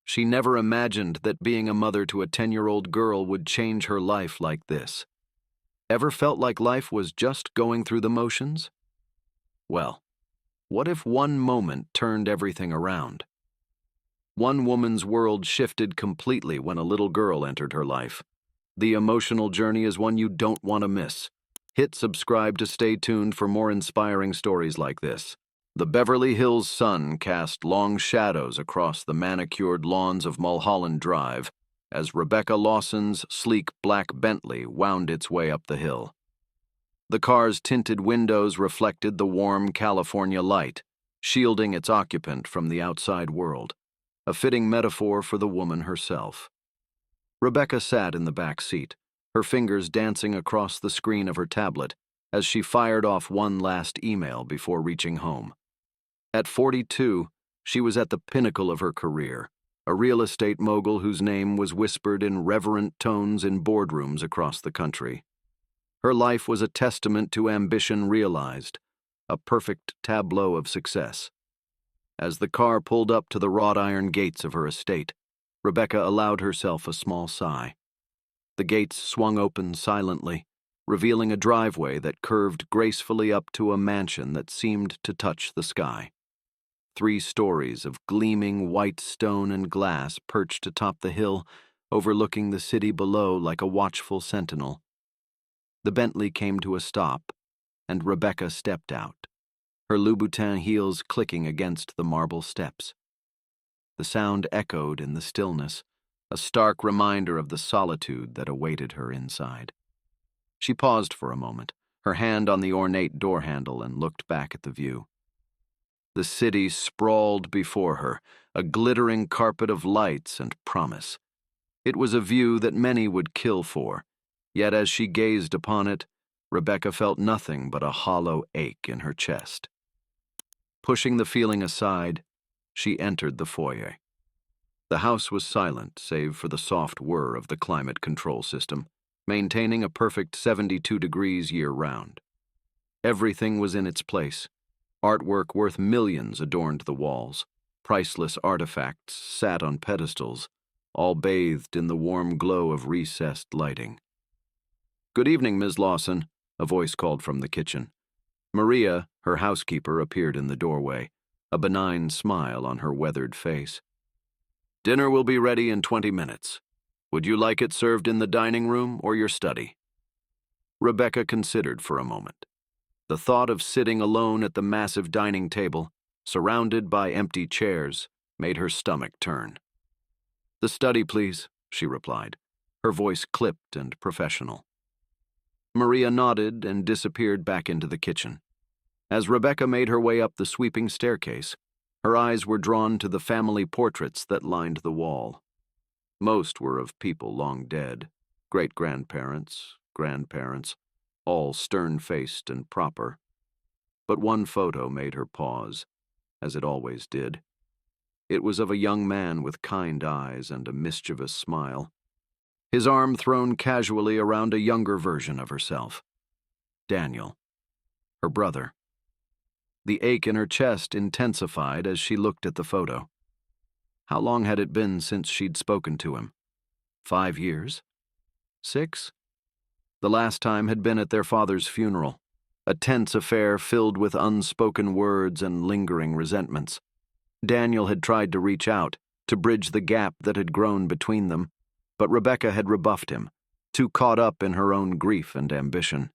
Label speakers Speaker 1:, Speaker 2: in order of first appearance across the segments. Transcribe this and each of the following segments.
Speaker 1: She never imagined that being a mother to a 10-year-old girl would change her life like this. Ever felt like life was just going through the motions? Well, what if one moment turned everything around? One woman's world shifted completely when a little girl entered her life. The emotional journey is one you don't want to miss. Hit subscribe to stay tuned for more inspiring stories like this. The Beverly Hills sun cast long shadows across the manicured lawns of Mulholland Drive as Rebecca Lawson's sleek black Bentley wound its way up the hill. The car's tinted windows reflected the warm California light, shielding its occupant from the outside world, a fitting metaphor for the woman herself. Rebecca sat in the back seat, her fingers dancing across the screen of her tablet as she fired off one last email before reaching home. At 42, she was at the pinnacle of her career, a real estate mogul whose name was whispered in reverent tones in boardrooms across the country. Her life was a testament to ambition realized, a perfect tableau of success. As the car pulled up to the wrought iron gates of her estate, Rebecca allowed herself a small sigh. The gates swung open silently, revealing a driveway that curved gracefully up to a mansion that seemed to touch the sky. 3 stories of gleaming white stone and glass perched atop the hill, overlooking the city below like a watchful sentinel. The Bentley came to a stop, and Rebecca stepped out, her Louboutin heels clicking against the marble steps. The sound echoed in the stillness, a stark reminder of the solitude that awaited her inside. She paused for a moment, her hand on the ornate door handle, and looked back at the view. The city sprawled before her, a glittering carpet of lights and promise. It was a view that many would kill for, yet as she gazed upon it, Rebecca felt nothing but a hollow ache in her chest. Pushing the feeling aside, she entered the foyer. The house was silent, save for the soft whir of the climate control system, maintaining a perfect 72 degrees year-round. Everything was in its place. Artwork worth millions adorned the walls. Priceless artifacts sat on pedestals, all bathed in the warm glow of recessed lighting. "Good evening, Ms. Lawson," a voice called from the kitchen. Maria, her housekeeper, appeared in the doorway, a benign smile on her weathered face. "Dinner will be ready in 20 minutes. Would you like it served in the dining room or your study?" Rebecca considered for a moment. The thought of sitting alone at the massive dining table, surrounded by empty chairs, made her stomach turn. "The study, please," she replied, her voice clipped and professional. Maria nodded and disappeared back into the kitchen. As Rebecca made her way up the sweeping staircase, her eyes were drawn to the family portraits that lined the wall. Most were of people long dead, great-grandparents, grandparents, all stern-faced and proper. But one photo made her pause, as it always did. It was of a young man with kind eyes and a mischievous smile, his arm thrown casually around a younger version of herself. Daniel, her brother. The ache in her chest intensified as she looked at the photo. How long had it been since she'd spoken to him? 5 years? 6? The last time had been at their father's funeral, a tense affair filled with unspoken words and lingering resentments. Daniel had tried to reach out, to bridge the gap that had grown between them, but Rebecca had rebuffed him, too caught up in her own grief and ambition.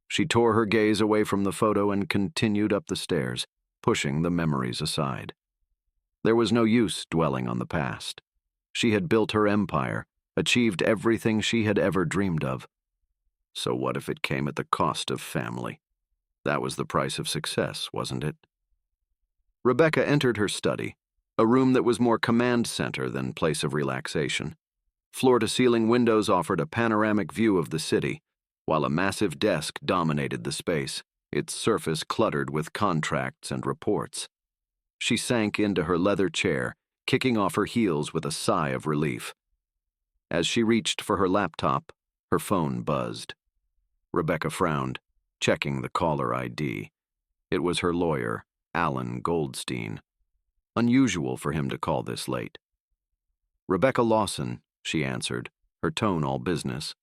Speaker 1: She tore her gaze away from the photo and continued up the stairs, pushing the memories aside. There was no use dwelling on the past. She had built her empire, achieved everything she had ever dreamed of. So what if it came at the cost of family? That was the price of success, wasn't it? Rebecca entered her study, a room that was more command center than place of relaxation. Floor-to-ceiling windows offered a panoramic view of the city, while a massive desk dominated the space, its surface cluttered with contracts and reports. She sank into her leather chair, kicking off her heels with a sigh of relief. As she reached for her laptop, her phone buzzed. Rebecca frowned, checking the caller ID. It was her lawyer, Alan Goldstein. Unusual for him to call this late. Rebecca Lawson, she answered, her tone all business.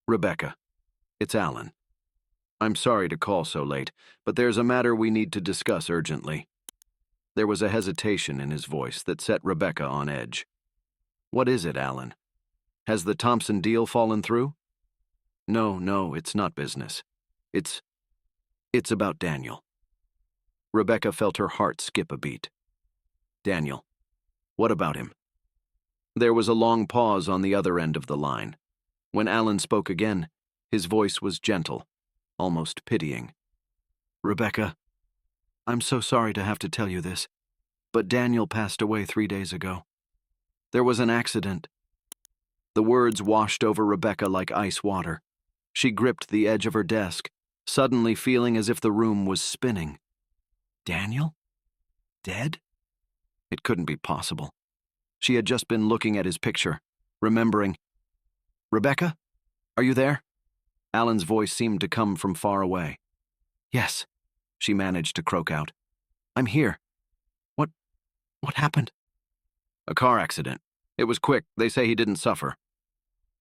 Speaker 1: Rebecca, it's Alan. I'm sorry to call so late, but there's a matter we need to discuss urgently. There was a hesitation in his voice that set Rebecca on edge. What is it, Alan? Has the Thompson deal fallen through? No, it's not business. It's about Daniel. Rebecca felt her heart skip a beat. Daniel. What about him? There was a long pause on the other end of the line. When Alan spoke again, his voice was gentle, almost pitying. Rebecca, I'm so sorry to have to tell you this, but Daniel passed away 3 days ago. There was an accident. The words washed over Rebecca like ice water. She gripped the edge of her desk, suddenly feeling as if the room was spinning. Daniel? Dead? It couldn't be possible. She had just been looking at his picture, remembering. Rebecca? Are you there? Alan's voice seemed to come from far away. Yes, she managed to croak out. I'm here. What happened? A car accident. It was quick. They say he didn't suffer.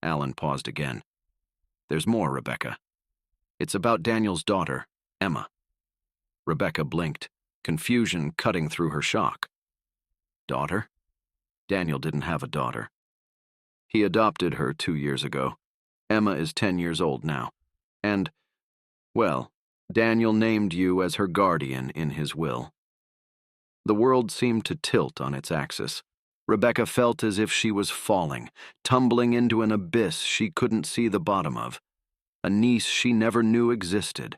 Speaker 1: Alan paused again. There's more, Rebecca. It's about Daniel's daughter, Emma. Rebecca blinked, confusion cutting through her shock. Daughter? Daniel didn't have a daughter. He adopted her 2 years ago. Emma is 10 years old now. And, well, Daniel named you as her guardian in his will. The world seemed to tilt on its axis. Rebecca felt as if she was falling, tumbling into an abyss she couldn't see the bottom of. A niece she never knew existed.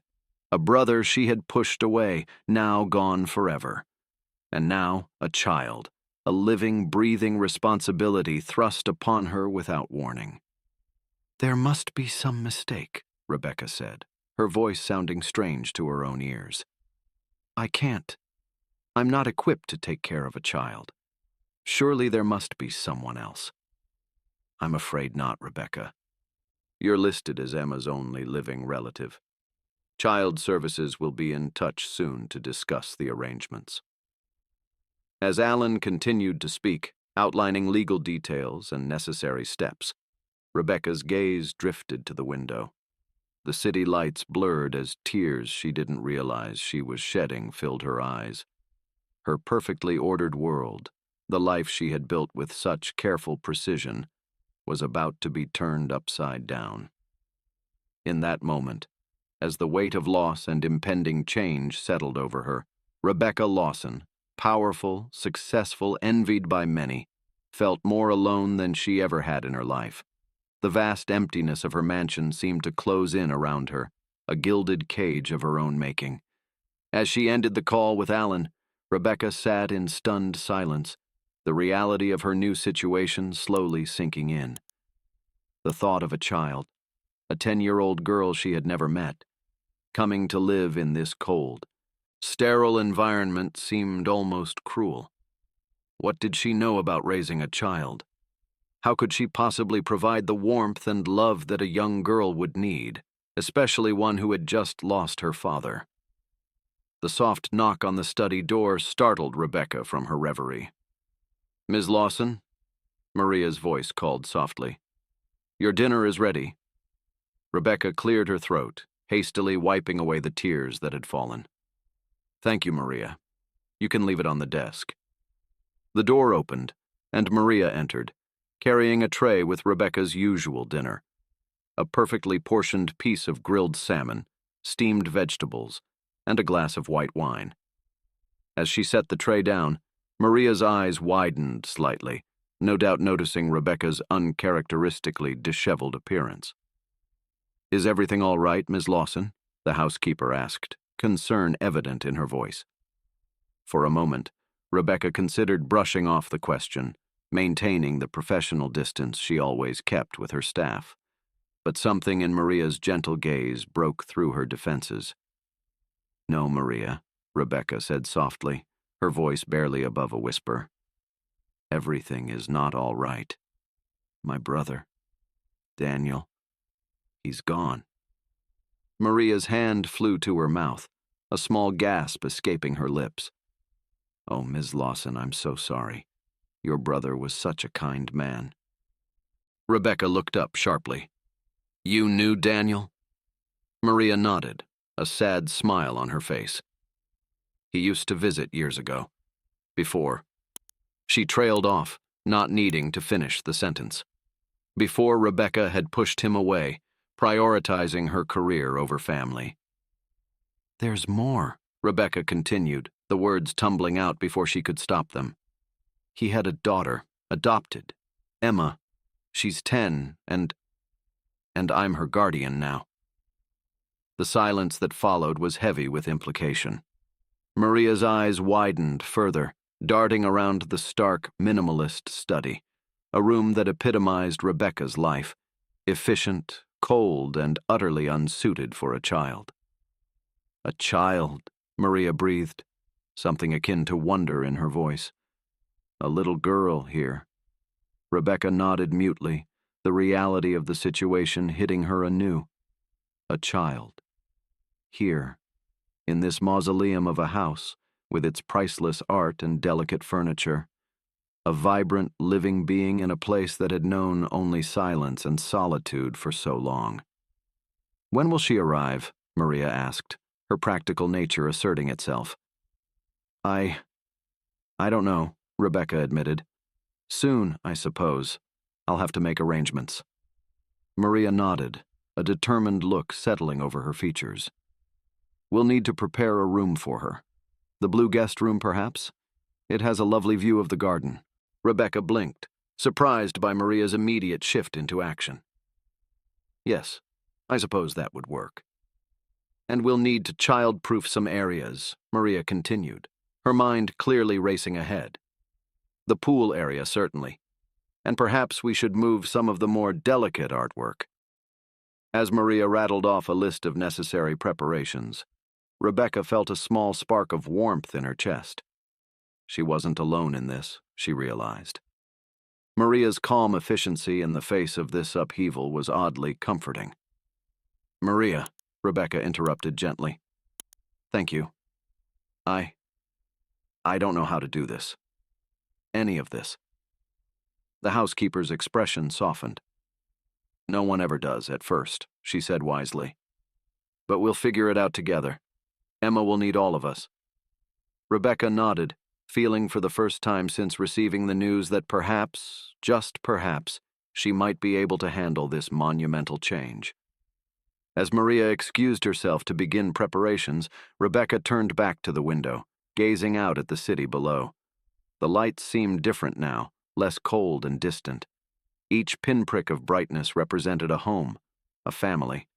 Speaker 1: A brother she had pushed away, now gone forever. And now a child, a living, breathing responsibility thrust upon her without warning. There must be some mistake, Rebecca said, her voice sounding strange to her own ears. I can't. I'm not equipped to take care of a child. Surely there must be someone else. I'm afraid not, Rebecca. You're listed as Emma's only living relative. Child Services will be in touch soon to discuss the arrangements. As Alan continued to speak, outlining legal details and necessary steps, Rebecca's gaze drifted to the window. The city lights blurred as tears she didn't realize she was shedding filled her eyes. Her perfectly ordered world, the life she had built with such careful precision, was about to be turned upside down. In that moment, as the weight of loss and impending change settled over her, Rebecca Lawson, powerful, successful, envied by many, felt more alone than she ever had in her life. The vast emptiness of her mansion seemed to close in around her, a gilded cage of her own making. As she ended the call with Alan, Rebecca sat in stunned silence, the reality of her new situation slowly sinking in. The thought of a child, a 10-year-old girl she had never met, coming to live in this cold, sterile environment seemed almost cruel. What did she know about raising a child? How could she possibly provide the warmth and love that a young girl would need, especially one who had just lost her father? The soft knock on the study door startled Rebecca from her reverie. Ms. Lawson? Maria's voice called softly. Your dinner is ready. Rebecca cleared her throat, hastily wiping away the tears that had fallen. Thank you, Maria. You can leave it on the desk. The door opened, and Maria entered, carrying a tray with Rebecca's usual dinner. A perfectly portioned piece of grilled salmon, steamed vegetables, and a glass of white wine. As she set the tray down, Maria's eyes widened slightly, no doubt noticing Rebecca's uncharacteristically disheveled appearance. Is everything all right, Ms. Lawson? The housekeeper asked, concern evident in her voice. For a moment, Rebecca considered brushing off the question, maintaining the professional distance she always kept with her staff. But something in Maria's gentle gaze broke through her defenses. No, Maria, Rebecca said softly, her voice barely above a whisper. Everything is not all right. My brother, Daniel, he's gone. Maria's hand flew to her mouth, a small gasp escaping her lips. Oh, Ms. Lawson, I'm so sorry. Your brother was such a kind man." Rebecca looked up sharply. "You knew Daniel?" Maria nodded, a sad smile on her face. "He used to visit years ago. Before." She trailed off, not needing to finish the sentence. Before Rebecca had pushed him away, prioritizing her career over family. "There's more," Rebecca continued, the words tumbling out before she could stop them. "He had a daughter, adopted. Emma. She's 10, and I'm her guardian now." The silence that followed was heavy with implication. Maria's eyes widened further, darting around the stark, minimalist study, a room that epitomized Rebecca's life, efficient, cold, and utterly unsuited for a child. "A child," Maria breathed, something akin to wonder in her voice. "A little girl here." Rebecca nodded mutely, the reality of the situation hitting her anew. A child. Here, in this mausoleum of a house, with its priceless art and delicate furniture. A vibrant, living being in a place that had known only silence and solitude for so long. "When will she arrive?" Maria asked, her practical nature asserting itself. I don't know," Rebecca admitted. "Soon, I suppose. I'll have to make arrangements." Maria nodded, a determined look settling over her features. "We'll need to prepare a room for her. The blue guest room, perhaps? It has a lovely view of the garden." Rebecca blinked, surprised by Maria's immediate shift into action. "Yes, I suppose that would work." "And we'll need to child-proof some areas," Maria continued, her mind clearly racing ahead. "The pool area, certainly. And perhaps we should move some of the more delicate artwork." As Maria rattled off a list of necessary preparations, Rebecca felt a small spark of warmth in her chest. She wasn't alone in this, she realized. Maria's calm efficiency in the face of this upheaval was oddly comforting. "Maria," Rebecca interrupted gently. "Thank you. I don't know how to do this. Any of this." The housekeeper's expression softened. "No one ever does at first," she said wisely. "But we'll figure it out together. Emma will need all of us." Rebecca nodded, feeling for the first time since receiving the news that perhaps, just perhaps, she might be able to handle this monumental change. As Maria excused herself to begin preparations, Rebecca turned back to the window, gazing out at the city below. The lights seemed different now, less cold and distant. Each pinprick of brightness represented a home, a family.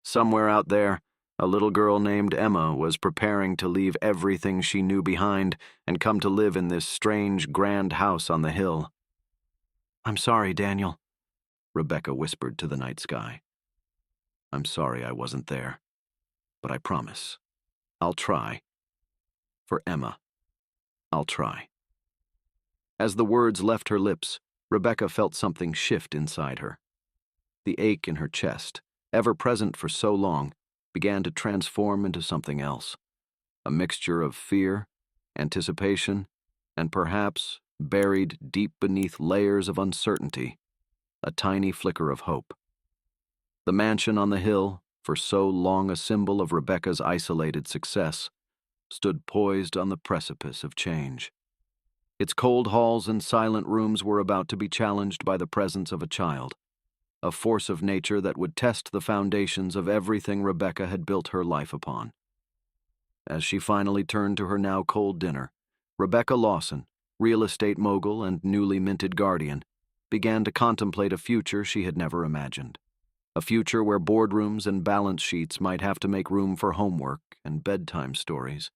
Speaker 1: Somewhere out there, a little girl named Emma was preparing to leave everything she knew behind and come to live in this strange, grand house on the hill. "I'm sorry, Daniel," Rebecca whispered to the night sky. "I'm sorry I wasn't there, but I promise, I'll try. For Emma, I'll try." As the words left her lips, Rebecca felt something shift inside her. The ache in her chest, ever present for so long, began to transform into something else. A mixture of fear, anticipation, and perhaps, buried deep beneath layers of uncertainty, a tiny flicker of hope. The mansion on the hill, for so long a symbol of Rebecca's isolated success, stood poised on the precipice of change. Its cold halls and silent rooms were about to be challenged by the presence of a child, a force of nature that would test the foundations of everything Rebecca had built her life upon. As she finally turned to her now cold dinner, Rebecca Lawson, real estate mogul and newly minted guardian, began to contemplate a future she had never imagined. A future where boardrooms and balance sheets might have to make room for homework and bedtime stories.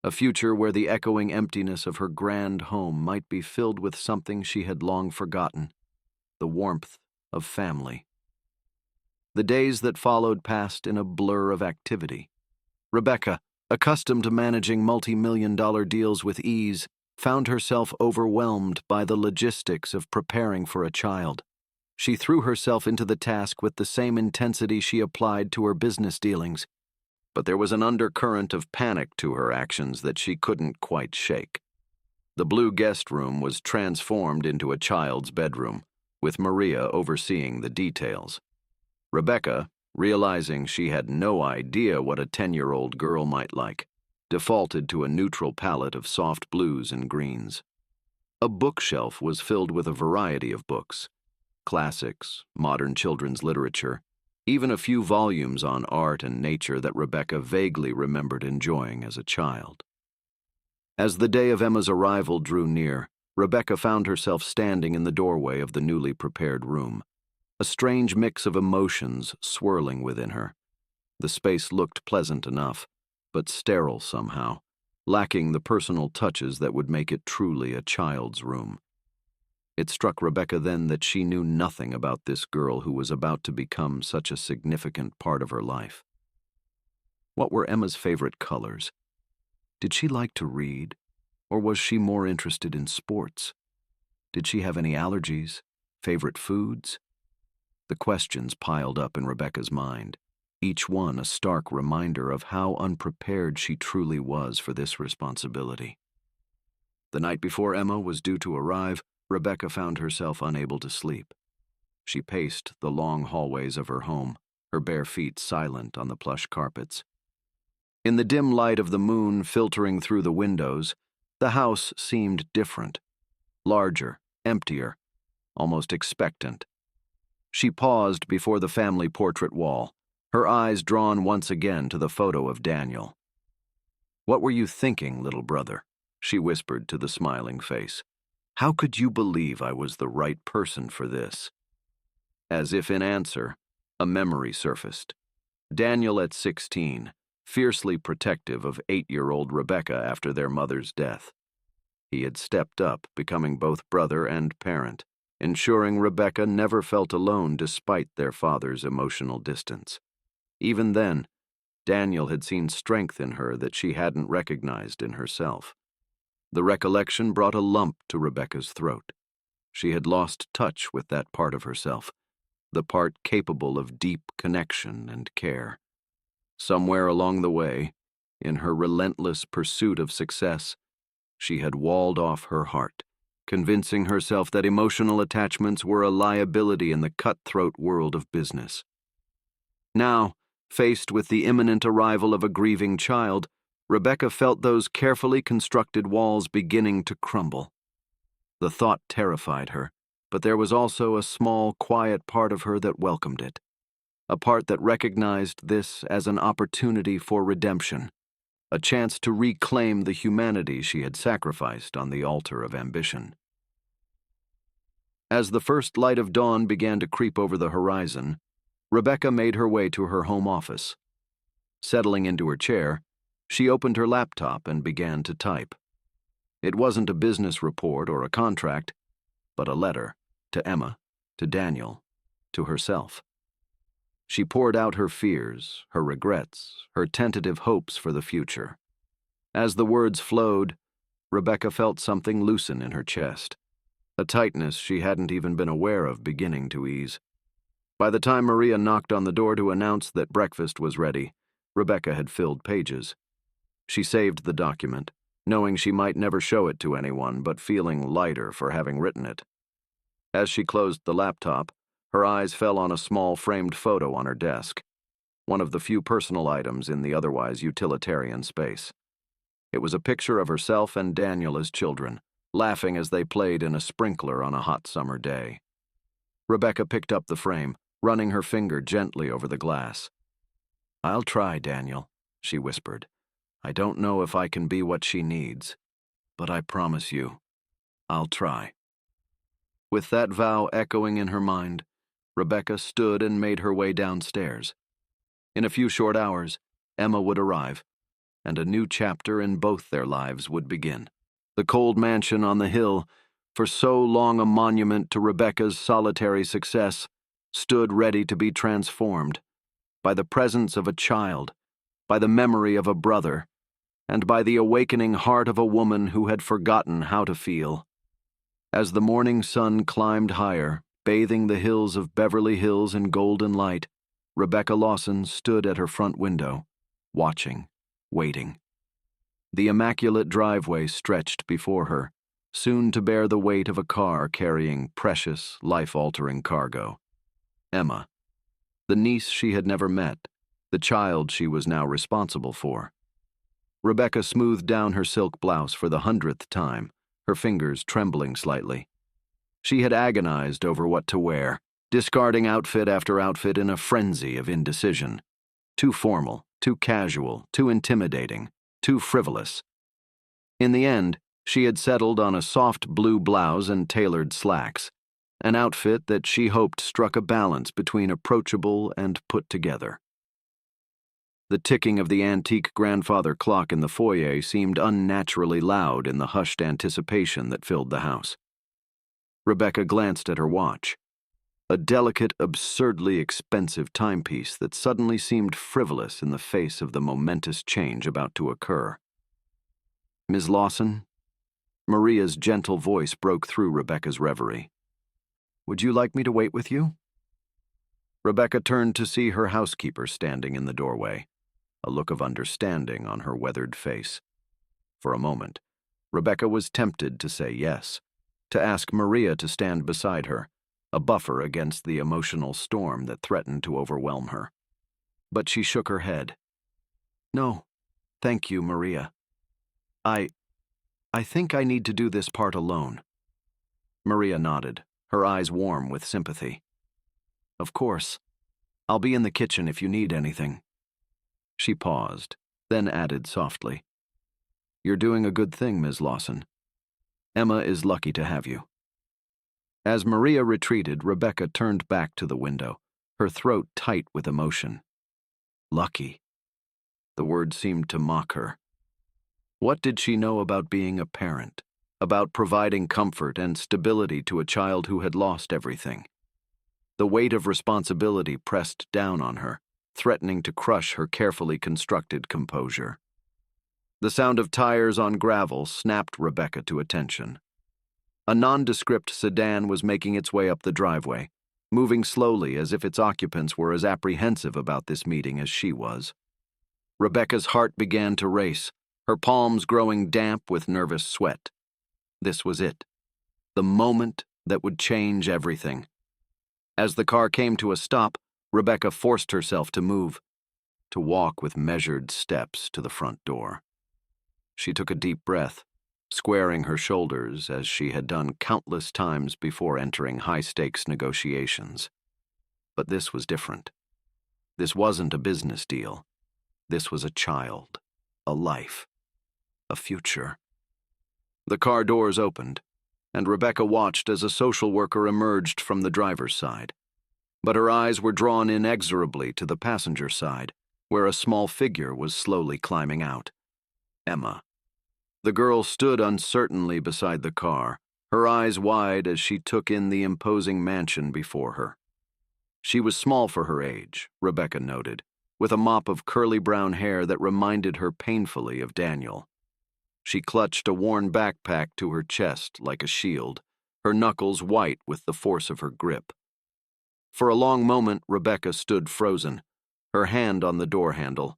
Speaker 1: A future where the echoing emptiness of her grand home might be filled with something she had long forgotten, the warmth of family. The days that followed passed in a blur of activity. Rebecca, accustomed to managing multi-million-dollar deals with ease, found herself overwhelmed by the logistics of preparing for a child. She threw herself into the task with the same intensity she applied to her business dealings, but there was an undercurrent of panic to her actions that she couldn't quite shake. The blue guest room was transformed into a child's bedroom, with Maria overseeing the details. Rebecca, realizing she had no idea what a 10-year-old girl might like, defaulted to a neutral palette of soft blues and greens. A bookshelf was filled with a variety of books: classics, modern children's literature, even a few volumes on art and nature that Rebecca vaguely remembered enjoying as a child. As the day of Emma's arrival drew near, Rebecca found herself standing in the doorway of the newly prepared room, a strange mix of emotions swirling within her. The space looked pleasant enough, but sterile somehow, lacking the personal touches that would make it truly a child's room. It struck Rebecca then that she knew nothing about this girl who was about to become such a significant part of her life. What were Emma's favorite colors? Did she like to read, or was she more interested in sports? Did she have any allergies, favorite foods? The questions piled up in Rebecca's mind, each one a stark reminder of how unprepared she truly was for this responsibility. The night before Emma was due to arrive, Rebecca found herself unable to sleep. She paced the long hallways of her home, her bare feet silent on the plush carpets. In the dim light of the moon filtering through the windows, the house seemed different, larger, emptier, almost expectant. She paused before the family portrait wall, her eyes drawn once again to the photo of Daniel. "What were you thinking, little brother?" she whispered to the smiling face. "How could you believe I was the right person for this?" As if in answer, a memory surfaced. Daniel at 16, fiercely protective of 8-year-old Rebecca after their mother's death. He had stepped up, becoming both brother and parent, ensuring Rebecca never felt alone despite their father's emotional distance. Even then, Daniel had seen strength in her that she hadn't recognized in herself. The recollection brought a lump to Rebecca's throat. She had lost touch with that part of herself, the part capable of deep connection and care. Somewhere along the way, in her relentless pursuit of success, she had walled off her heart, convincing herself that emotional attachments were a liability in the cutthroat world of business. Now, faced with the imminent arrival of a grieving child, Rebecca felt those carefully constructed walls beginning to crumble. The thought terrified her, but there was also a small, quiet part of her that welcomed it, a part that recognized this as an opportunity for redemption, a chance to reclaim the humanity she had sacrificed on the altar of ambition. As the first light of dawn began to creep over the horizon, Rebecca made her way to her home office. Settling into her chair, she opened her laptop and began to type. It wasn't a business report or a contract, but a letter to Emma, to Daniel, to herself. She poured out her fears, her regrets, her tentative hopes for the future. As the words flowed, Rebecca felt something loosen in her chest, a tightness she hadn't even been aware of beginning to ease. By the time Maria knocked on the door to announce that breakfast was ready, Rebecca had filled pages. She saved the document, knowing she might never show it to anyone, but feeling lighter for having written it. As she closed the laptop, her eyes fell on a small framed photo on her desk, one of the few personal items in the otherwise utilitarian space. It was a picture of herself and Daniel as children, laughing as they played in a sprinkler on a hot summer day. Rebecca picked up the frame, running her finger gently over the glass. "I'll try, Daniel," she whispered. "I don't know if I can be what she needs, but I promise you, I'll try." With that vow echoing in her mind, Rebecca stood and made her way downstairs. In a few short hours, Emma would arrive, and a new chapter in both their lives would begin. The cold mansion on the hill, for so long a monument to Rebecca's solitary success, stood ready to be transformed by the presence of a child, by the memory of a brother, and by the awakening heart of a woman who had forgotten how to feel. As the morning sun climbed higher, bathing the hills of Beverly Hills in golden light, Rebecca Lawson stood at her front window, watching, waiting. The immaculate driveway stretched before her, soon to bear the weight of a car carrying precious, life-altering cargo. Emma, the niece she had never met, the child she was now responsible for. Rebecca smoothed down her silk blouse for the 100th time, her fingers trembling slightly. She had agonized over what to wear, discarding outfit after outfit in a frenzy of indecision. Too formal, too casual, too intimidating, too frivolous. In the end, she had settled on a soft blue blouse and tailored slacks, an outfit that she hoped struck a balance between approachable and put together. The ticking of the antique grandfather clock in the foyer seemed unnaturally loud in the hushed anticipation that filled the house. Rebecca glanced at her watch, a delicate, absurdly expensive timepiece that suddenly seemed frivolous in the face of the momentous change about to occur. "Ms. Lawson?" Maria's gentle voice broke through Rebecca's reverie. "Would you like me to wait with you?" Rebecca turned to see her housekeeper standing in the doorway, a look of understanding on her weathered face. For a moment, Rebecca was tempted to say yes, to ask Maria to stand beside her, a buffer against the emotional storm that threatened to overwhelm her. But she shook her head. "No, thank you, Maria. I think I need to do this part alone." Maria nodded, her eyes warm with sympathy. "Of course. I'll be in the kitchen if you need anything." She paused, then added softly, "You're doing a good thing, Ms. Lawson. Emma is lucky to have you." As Maria retreated, Rebecca turned back to the window, her throat tight with emotion. Lucky. The word seemed to mock her. What did she know about being a parent, about providing comfort and stability to a child who had lost everything? The weight of responsibility pressed down on her, threatening to crush her carefully constructed composure. The sound of tires on gravel snapped Rebecca to attention. A nondescript sedan was making its way up the driveway, moving slowly as if its occupants were as apprehensive about this meeting as she was. Rebecca's heart began to race, her palms growing damp with nervous sweat. This was it, the moment that would change everything. As the car came to a stop, Rebecca forced herself to move, to walk with measured steps to the front door. She took a deep breath, squaring her shoulders as she had done countless times before entering high-stakes negotiations. But this was different. This wasn't a business deal. This was a child, a life, a future. The car doors opened, and Rebecca watched as a social worker emerged from the driver's side. But her eyes were drawn inexorably to the passenger side, where a small figure was slowly climbing out. Emma. The girl stood uncertainly beside the car, her eyes wide as she took in the imposing mansion before her. She was small for her age, Rebecca noted, with a mop of curly brown hair that reminded her painfully of Daniel. She clutched a worn backpack to her chest like a shield, her knuckles white with the force of her grip. For a long moment, Rebecca stood frozen, her hand on the door handle.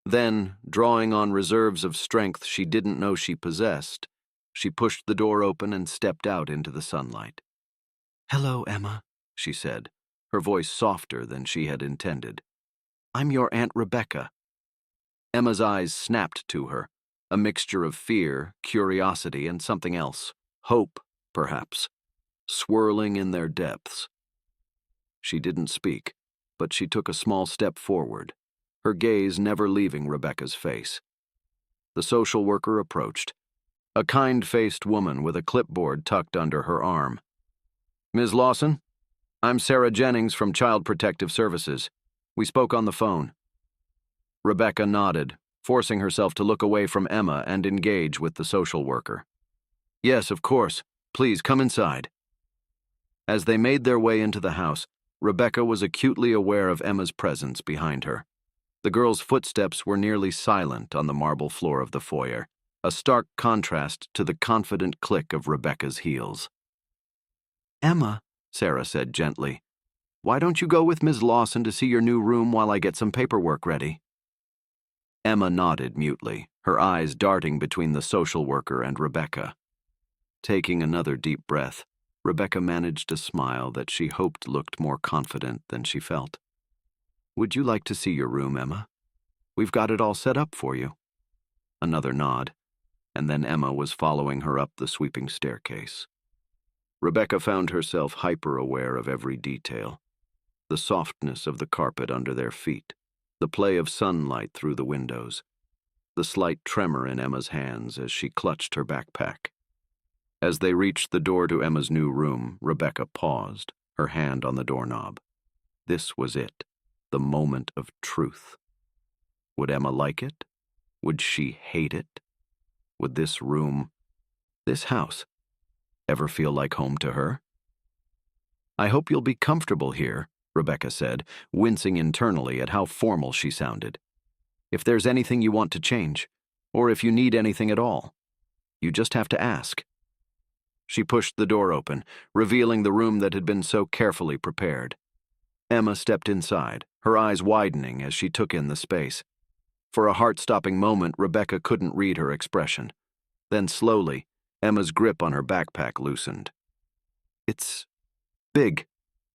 Speaker 1: Then, drawing on reserves of strength she didn't know she possessed, she pushed the door open and stepped out into the sunlight. "Hello, Emma," she said, her voice softer than she had intended. "I'm your Aunt Rebecca." Emma's eyes snapped to her, a mixture of fear, curiosity, and something else, hope, perhaps, swirling in their depths. She didn't speak, but she took a small step forward, her gaze never leaving Rebecca's face. The social worker approached, a kind-faced woman with a clipboard tucked under her arm. "Ms. Lawson, I'm Sarah Jennings from Child Protective Services. We spoke on the phone." Rebecca nodded, forcing herself to look away from Emma and engage with the social worker. "Yes, of course. Please come inside." As they made their way into the house, Rebecca was acutely aware of Emma's presence behind her. The girl's footsteps were nearly silent on the marble floor of the foyer, a stark contrast to the confident click of Rebecca's heels. "Emma," Sarah said gently, "why don't you go with Ms. Lawson to see your new room while I get some paperwork ready?" Emma nodded mutely, her eyes darting between the social worker and Rebecca. Taking another deep breath, Rebecca managed a smile that she hoped looked more confident than she felt. "Would you like to see your room, Emma? We've got it all set up for you." Another nod, and then Emma was following her up the sweeping staircase. Rebecca found herself hyper-aware of every detail. The softness of the carpet under their feet, the play of sunlight through the windows, the slight tremor in Emma's hands as she clutched her backpack. As they reached the door to Emma's new room, Rebecca paused, her hand on the doorknob. This was it, the moment of truth. Would Emma like it? Would she hate it? Would this room, this house, ever feel like home to her? "I hope you'll be comfortable here," Rebecca said, wincing internally at how formal she sounded. "If there's anything you want to change, or if you need anything at all, you just have to ask." She pushed the door open, revealing the room that had been so carefully prepared. Emma stepped inside, her eyes widening as she took in the space. For a heart-stopping moment, Rebecca couldn't read her expression. Then slowly, Emma's grip on her backpack loosened. "It's big,"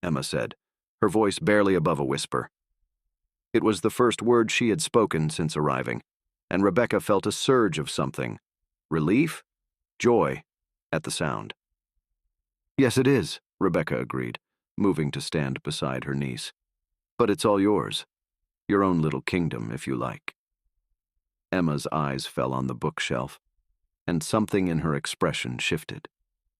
Speaker 1: Emma said, her voice barely above a whisper. It was the first word she had spoken since arriving, and Rebecca felt a surge of something. Relief? Joy? At the sound. "Yes, it is," Rebecca agreed, moving to stand beside her niece. "But it's all yours. Your own little kingdom, if you like." Emma's eyes fell on the bookshelf, and something in her expression shifted.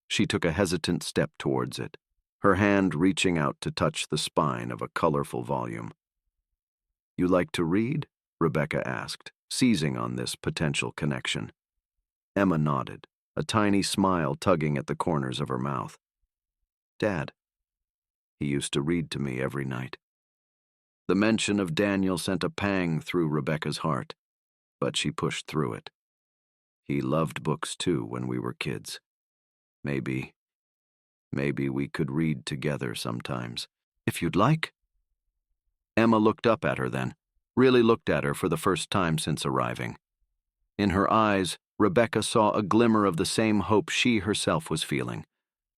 Speaker 1: She took a hesitant step towards it, her hand reaching out to touch the spine of a colorful volume. "You like to read?" Rebecca asked, seizing on this potential connection. Emma nodded, a tiny smile tugging at the corners of her mouth. "Dad. He used to read to me every night." The mention of Daniel sent a pang through Rebecca's heart, but she pushed through it. "He loved books too when we were kids. Maybe we could read together sometimes, if you'd like." Emma looked up at her then, really looked at her for the first time since arriving. In her eyes, Rebecca saw a glimmer of the same hope she herself was feeling,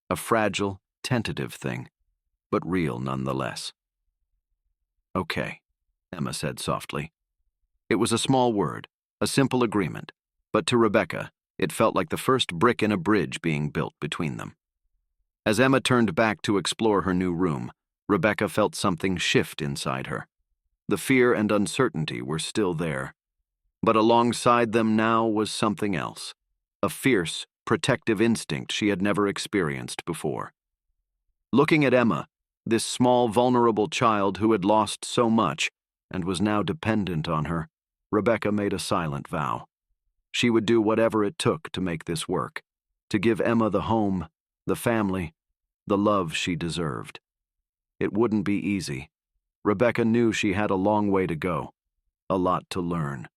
Speaker 1: a fragile, tentative thing, but real nonetheless. "Okay," Emma said softly. It was a small word, a simple agreement, but to Rebecca, it felt like the first brick in a bridge being built between them. As Emma turned back to explore her new room, Rebecca felt something shift inside her. The fear and uncertainty were still there, but alongside them now was something else, a fierce, protective instinct she had never experienced before. Looking at Emma, this small, vulnerable child who had lost so much and was now dependent on her, Rebecca made a silent vow. She would do whatever it took to make this work, to give Emma the home, the family, the love she deserved. It wouldn't be easy. Rebecca knew she had a long way to go, a lot to learn.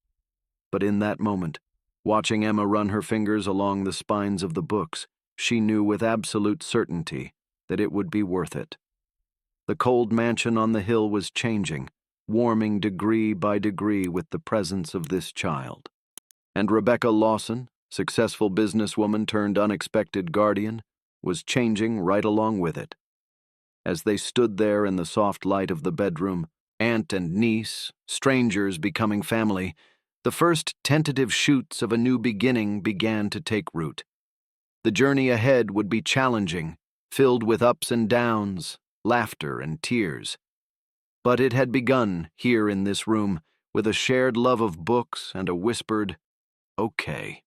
Speaker 1: But in that moment, watching Emma run her fingers along the spines of the books, she knew with absolute certainty that it would be worth it. The cold mansion on the hill was changing, warming degree by degree with the presence of this child. And Rebecca Lawson, successful businesswoman turned unexpected guardian, was changing right along with it. As they stood there in the soft light of the bedroom, aunt and niece, strangers becoming family, the first tentative shoots of a new beginning began to take root. The journey ahead would be challenging, filled with ups and downs, laughter and tears. But it had begun here in this room with a shared love of books and a whispered, "Okay."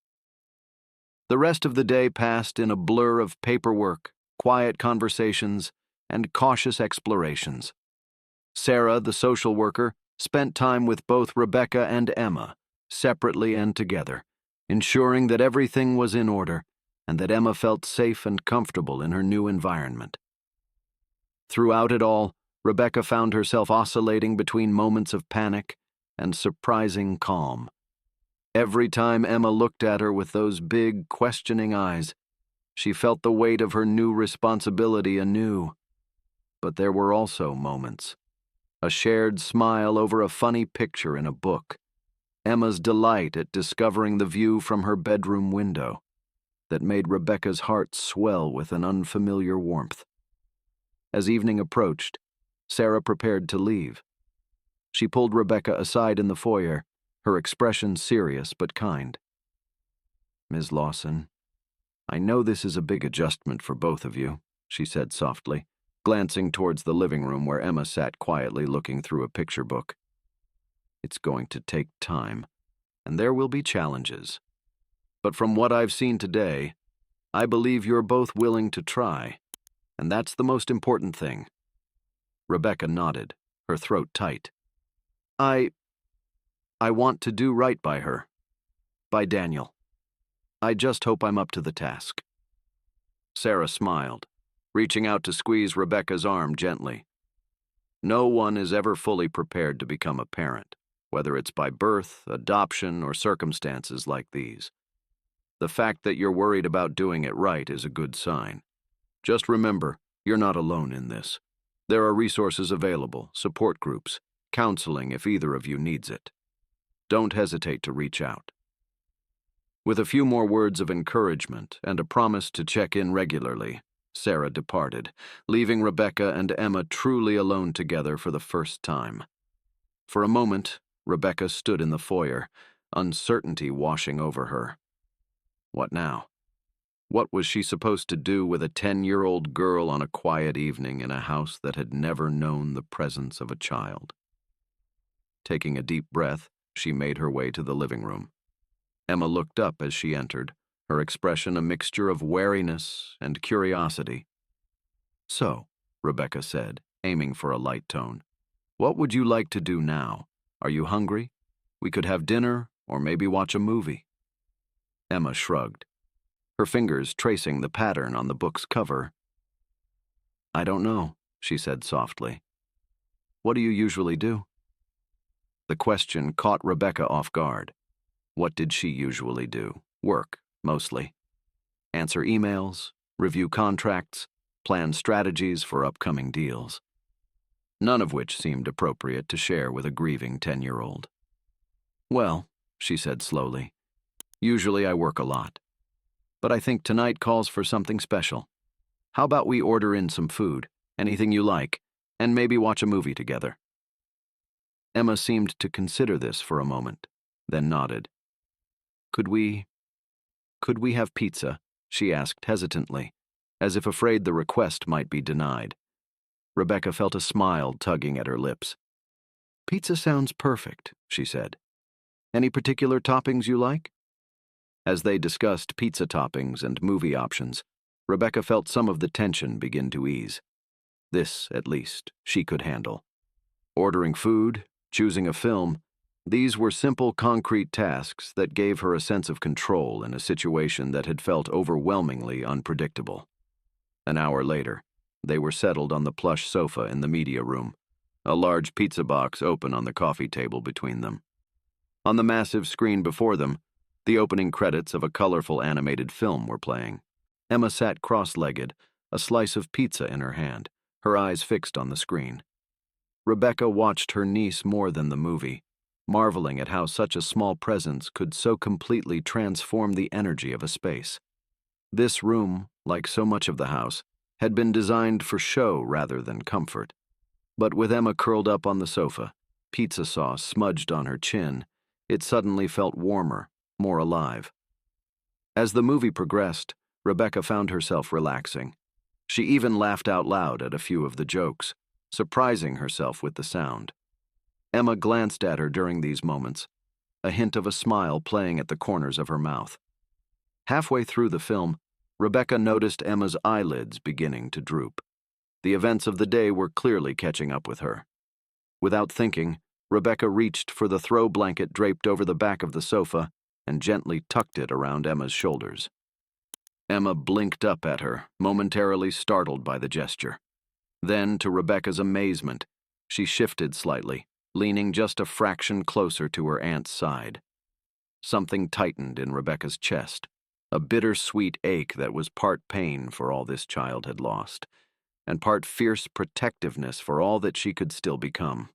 Speaker 1: The rest of the day passed in a blur of paperwork, quiet conversations, and cautious explorations. Sarah, the social worker, spent time with both Rebecca and Emma, separately and together, ensuring that everything was in order and that Emma felt safe and comfortable in her new environment. Throughout it all, Rebecca found herself oscillating between moments of panic and surprising calm. Every time Emma looked at her with those big, questioning eyes, she felt the weight of her new responsibility anew. But there were also moments. A shared smile over a funny picture in a book. Emma's delight at discovering the view from her bedroom window. that made Rebecca's heart swell with an unfamiliar warmth. As evening approached, Sarah prepared to leave. She pulled Rebecca aside in the foyer, her expression serious but kind. "Ms. Lawson, I know this is a big adjustment for both of you," she said softly, glancing towards the living room where Emma sat quietly looking through a picture book. "It's going to take time, and there will be challenges. But from what I've seen today, I believe you're both willing to try, and that's the most important thing." Rebecca nodded, her throat tight. I want to do right by her. By Daniel. I just hope I'm up to the task." Sarah smiled, reaching out to squeeze Rebecca's arm gently. No one is ever fully prepared to become a parent, whether it's by birth, adoption, or circumstances like these. The fact that you're worried about doing it right is a good sign. Just remember, you're not alone in this. There are resources available, support groups, counseling if either of you needs it. Don't hesitate to reach out. With a few more words of encouragement and a promise to check in regularly, Sarah departed, leaving Rebecca and Emma truly alone together for the first time. For a moment, Rebecca stood in the foyer, uncertainty washing over her. What now? What was she supposed to do with a 10-year-old girl on a quiet evening in a house that had never known the presence of a child? Taking a deep breath, she made her way to the living room. Emma looked up as she entered, her expression a mixture of wariness and curiosity. "So," Rebecca said, aiming for a light tone, "what would you like to do now? Are you hungry? We could have dinner, or maybe watch a movie." Emma shrugged, her fingers tracing the pattern on the book's cover. "I don't know," she said softly. "What do you usually do?" The question caught Rebecca off guard. What did she usually do? Work, mostly. Answer emails, review contracts, plan strategies for upcoming deals. None of which seemed appropriate to share with a grieving 10-year-old. "Well," she said slowly, "usually I work a lot. But I think tonight calls for something special. How about we order in some food, anything you like, and maybe watch a movie together?" Emma seemed to consider this for a moment, then nodded. Could we have pizza?" she asked hesitantly, as if afraid the request might be denied. Rebecca felt a smile tugging at her lips. "Pizza sounds perfect," she said. "Any particular toppings you like?" As they discussed pizza toppings and movie options, Rebecca felt some of the tension begin to ease. This, at least, she could handle. Ordering food, choosing a film, these were simple, concrete tasks that gave her a sense of control in a situation that had felt overwhelmingly unpredictable. An hour later, they were settled on the plush sofa in the media room, a large pizza box open on the coffee table between them. On the massive screen before them, the opening credits of a colorful animated film were playing. Emma sat cross-legged, a slice of pizza in her hand, her eyes fixed on the screen. Rebecca watched her niece more than the movie, marveling at how such a small presence could so completely transform the energy of a space. This room, like so much of the house, had been designed for show rather than comfort. But with Emma curled up on the sofa, pizza sauce smudged on her chin, it suddenly felt warmer, more alive. As the movie progressed, Rebecca found herself relaxing. She even laughed out loud at a few of the jokes, surprising herself with the sound. Emma glanced at her during these moments, a hint of a smile playing at the corners of her mouth. Halfway through the film, Rebecca noticed Emma's eyelids beginning to droop. The events of the day were clearly catching up with her. Without thinking, Rebecca reached for the throw blanket draped over the back of the sofa and gently tucked it around Emma's shoulders. Emma blinked up at her, momentarily startled by the gesture. Then, to Rebecca's amazement, she shifted slightly, leaning just a fraction closer to her aunt's side. Something tightened in Rebecca's chest, a bittersweet ache that was part pain for all this child had lost, and part fierce protectiveness for all that she could still become.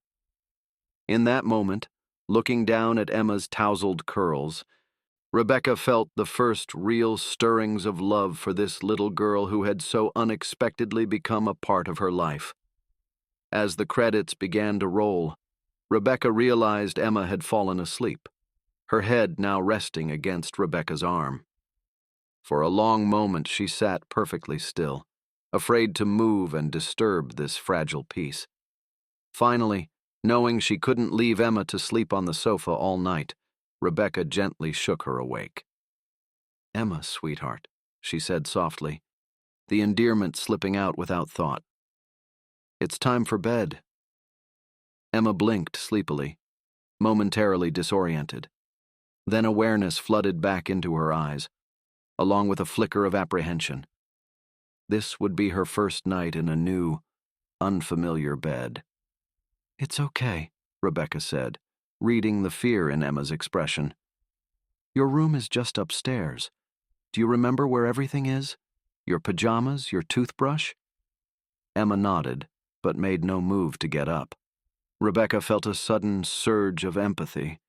Speaker 1: In that moment, looking down at Emma's tousled curls, Rebecca felt the first real stirrings of love for this little girl who had so unexpectedly become a part of her life. As the credits began to roll, Rebecca realized Emma had fallen asleep, her head now resting against Rebecca's arm. For a long moment she sat perfectly still, afraid to move and disturb this fragile peace. Finally, knowing she couldn't leave Emma to sleep on the sofa all night, Rebecca gently shook her awake. "Emma, sweetheart," she said softly, the endearment slipping out without thought. "It's time for bed." Emma blinked sleepily, momentarily disoriented. Then awareness flooded back into her eyes, along with a flicker of apprehension. This would be her first night in a new, unfamiliar bed. "It's okay," Rebecca said, reading the fear in Emma's expression. "Your room is just upstairs. Do you remember where everything is? Your pajamas, your toothbrush?" Emma nodded, but made no move to get up. Rebecca felt a sudden surge of empathy.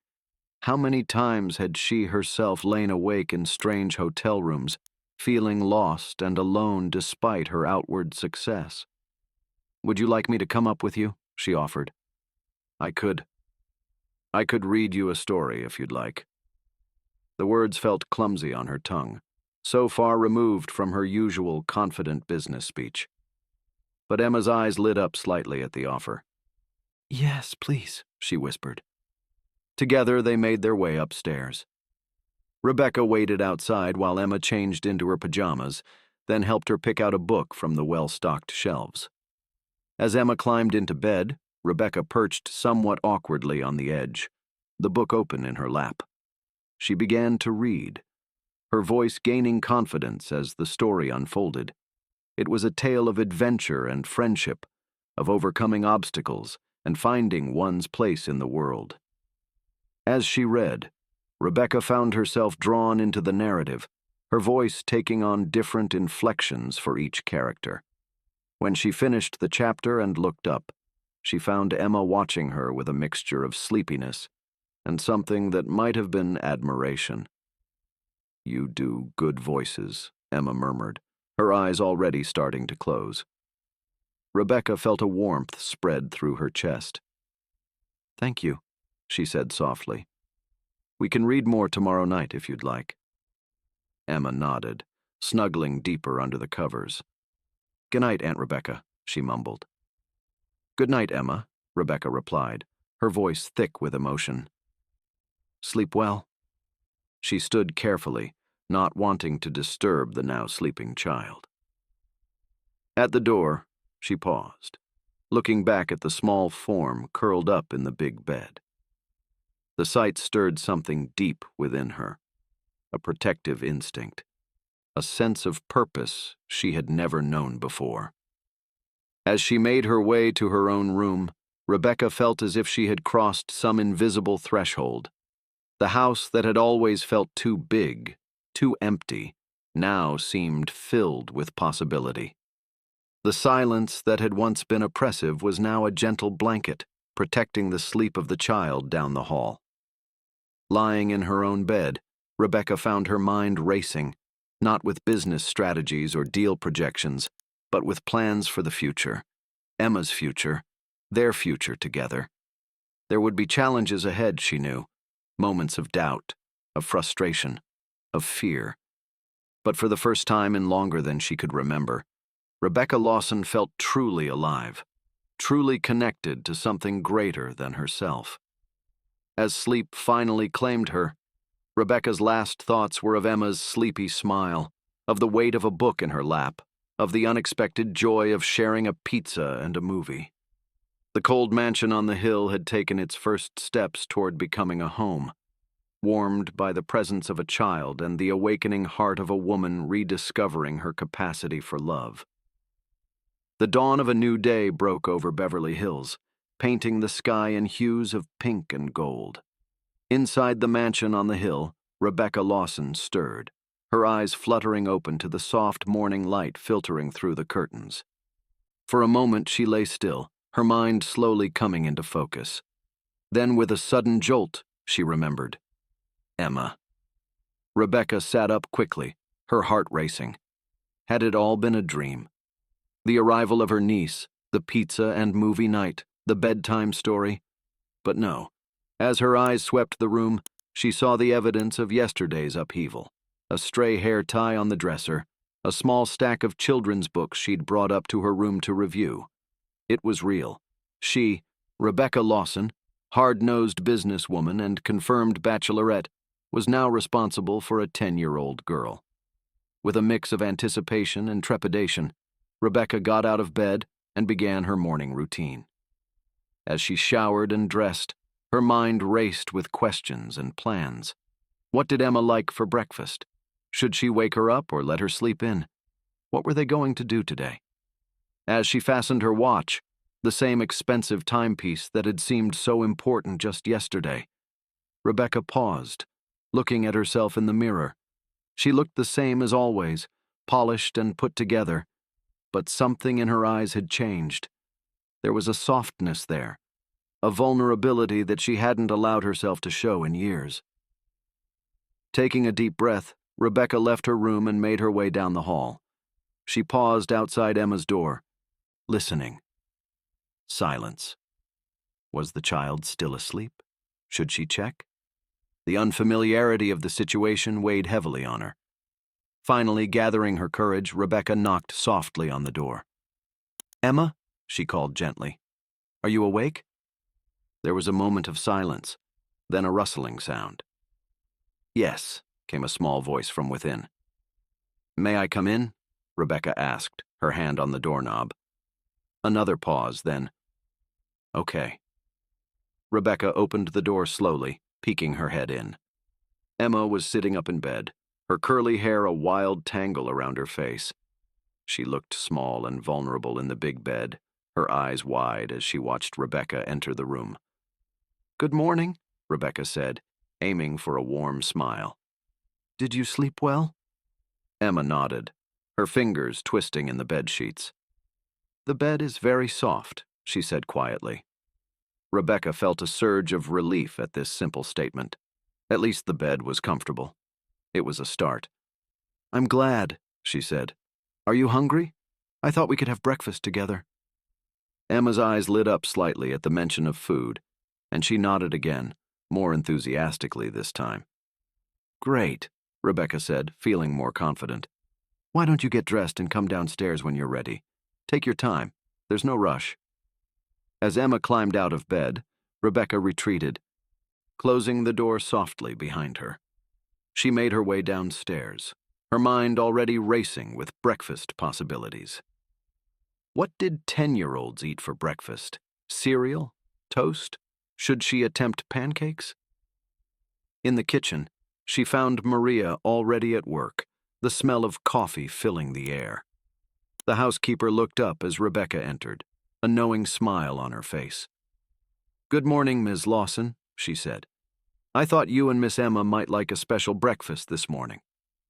Speaker 1: How many times had she herself lain awake in strange hotel rooms, feeling lost and alone despite her outward success? "Would you like me to come up with you?" she offered. I could read you a story if you'd like." The words felt clumsy on her tongue, so far removed from her usual confident business speech. But Emma's eyes lit up slightly at the offer. "Yes, please," she whispered. Together they made their way upstairs. Rebecca waited outside while Emma changed into her pajamas, then helped her pick out a book from the well-stocked shelves. As Emma climbed into bed, Rebecca perched somewhat awkwardly on the edge, the book open in her lap. She began to read, her voice gaining confidence as the story unfolded. It was a tale of adventure and friendship, of overcoming obstacles and finding one's place in the world. As she read, Rebecca found herself drawn into the narrative, her voice taking on different inflections for each character. When she finished the chapter and looked up, she found Emma watching her with a mixture of sleepiness and something that might have been admiration. "You do good voices," Emma murmured, her eyes already starting to close. Rebecca felt a warmth spread through her chest. "Thank you," she said softly. "We can read more tomorrow night if you'd like." Emma nodded, snuggling deeper under the covers. "Good night, Aunt Rebecca," she mumbled. "Good night, Emma," Rebecca replied, her voice thick with emotion. "Sleep well." She stood carefully, not wanting to disturb the now sleeping child. At the door, she paused, looking back at the small form curled up in the big bed. The sight stirred something deep within her, a protective instinct, a sense of purpose she had never known before. As she made her way to her own room, Rebecca felt as if she had crossed some invisible threshold. The house that had always felt too big, too empty, now seemed filled with possibility. The silence that had once been oppressive was now a gentle blanket, protecting the sleep of the child down the hall. Lying in her own bed, Rebecca found her mind racing, not with business strategies or deal projections, but with plans for the future, Emma's future, their future together. There would be challenges ahead, she knew, moments of doubt, of frustration, of fear. But for the first time in longer than she could remember, Rebecca Lawson felt truly alive, truly connected to something greater than herself. As sleep finally claimed her, Rebecca's last thoughts were of Emma's sleepy smile, of the weight of a book in her lap, of the unexpected joy of sharing a pizza and a movie. The cold mansion on the hill had taken its first steps toward becoming a home, warmed by the presence of a child and the awakening heart of a woman rediscovering her capacity for love. The dawn of a new day broke over Beverly Hills, painting the sky in hues of pink and gold. Inside the mansion on the hill, Rebecca Lawson stirred, her eyes fluttering open to the soft morning light filtering through the curtains. For a moment she lay still, her mind slowly coming into focus. Then with a sudden jolt, she remembered. Emma. Rebecca sat up quickly, her heart racing. Had it all been a dream? The arrival of her niece, the pizza and movie night, the bedtime story? But no. As her eyes swept the room, she saw the evidence of yesterday's upheaval. A stray hair tie on the dresser, a small stack of children's books she'd brought up to her room to review. It was real. She, Rebecca Lawson, hard-nosed businesswoman and confirmed bachelorette, was now responsible for a 10-year-old girl. With a mix of anticipation and trepidation, Rebecca got out of bed and began her morning routine. As she showered and dressed, her mind raced with questions and plans. What did Emma like for breakfast? Should she wake her up or let her sleep in? What were they going to do today? As she fastened her watch, the same expensive timepiece that had seemed so important just yesterday, Rebecca paused, looking at herself in the mirror. She looked the same as always, polished and put together, but something in her eyes had changed. There was a softness there, a vulnerability that she hadn't allowed herself to show in years. Taking a deep breath, Rebecca left her room and made her way down the hall. She paused outside Emma's door, listening. Silence. Was the child still asleep? Should she check? The unfamiliarity of the situation weighed heavily on her. Finally, gathering her courage, Rebecca knocked softly on the door. "Emma?" she called gently. "Are you awake?" There was a moment of silence, then a rustling sound. "Yes," came a small voice from within. "May I come in?" Rebecca asked, her hand on the doorknob. Another pause, then, "Okay." Rebecca opened the door slowly, peeking her head in. Emma was sitting up in bed, her curly hair a wild tangle around her face. She looked small and vulnerable in the big bed, her eyes wide as she watched Rebecca enter the room. "Good morning," Rebecca said, aiming for a warm smile. "Did you sleep well?" Emma nodded, her fingers twisting in the bed sheets. "The bed is very soft," she said quietly. Rebecca felt a surge of relief at this simple statement. At least the bed was comfortable. It was a start. "I'm glad," she said. "Are you hungry? I thought we could have breakfast together." Emma's eyes lit up slightly at the mention of food, and she nodded again, more enthusiastically this time. "Great," Rebecca said, feeling more confident. "Why don't you get dressed and come downstairs when you're ready? Take your time. There's no rush." As Emma climbed out of bed, Rebecca retreated, closing the door softly behind her. She made her way downstairs, her mind already racing with breakfast possibilities. What did 10-year-olds eat for breakfast? Cereal? Toast? Should she attempt pancakes? In the kitchen, she found Maria already at work, the smell of coffee filling the air. The housekeeper looked up as Rebecca entered, a knowing smile on her face. "Good morning, Ms. Lawson," she said. "I thought you and Miss Emma might like a special breakfast this morning.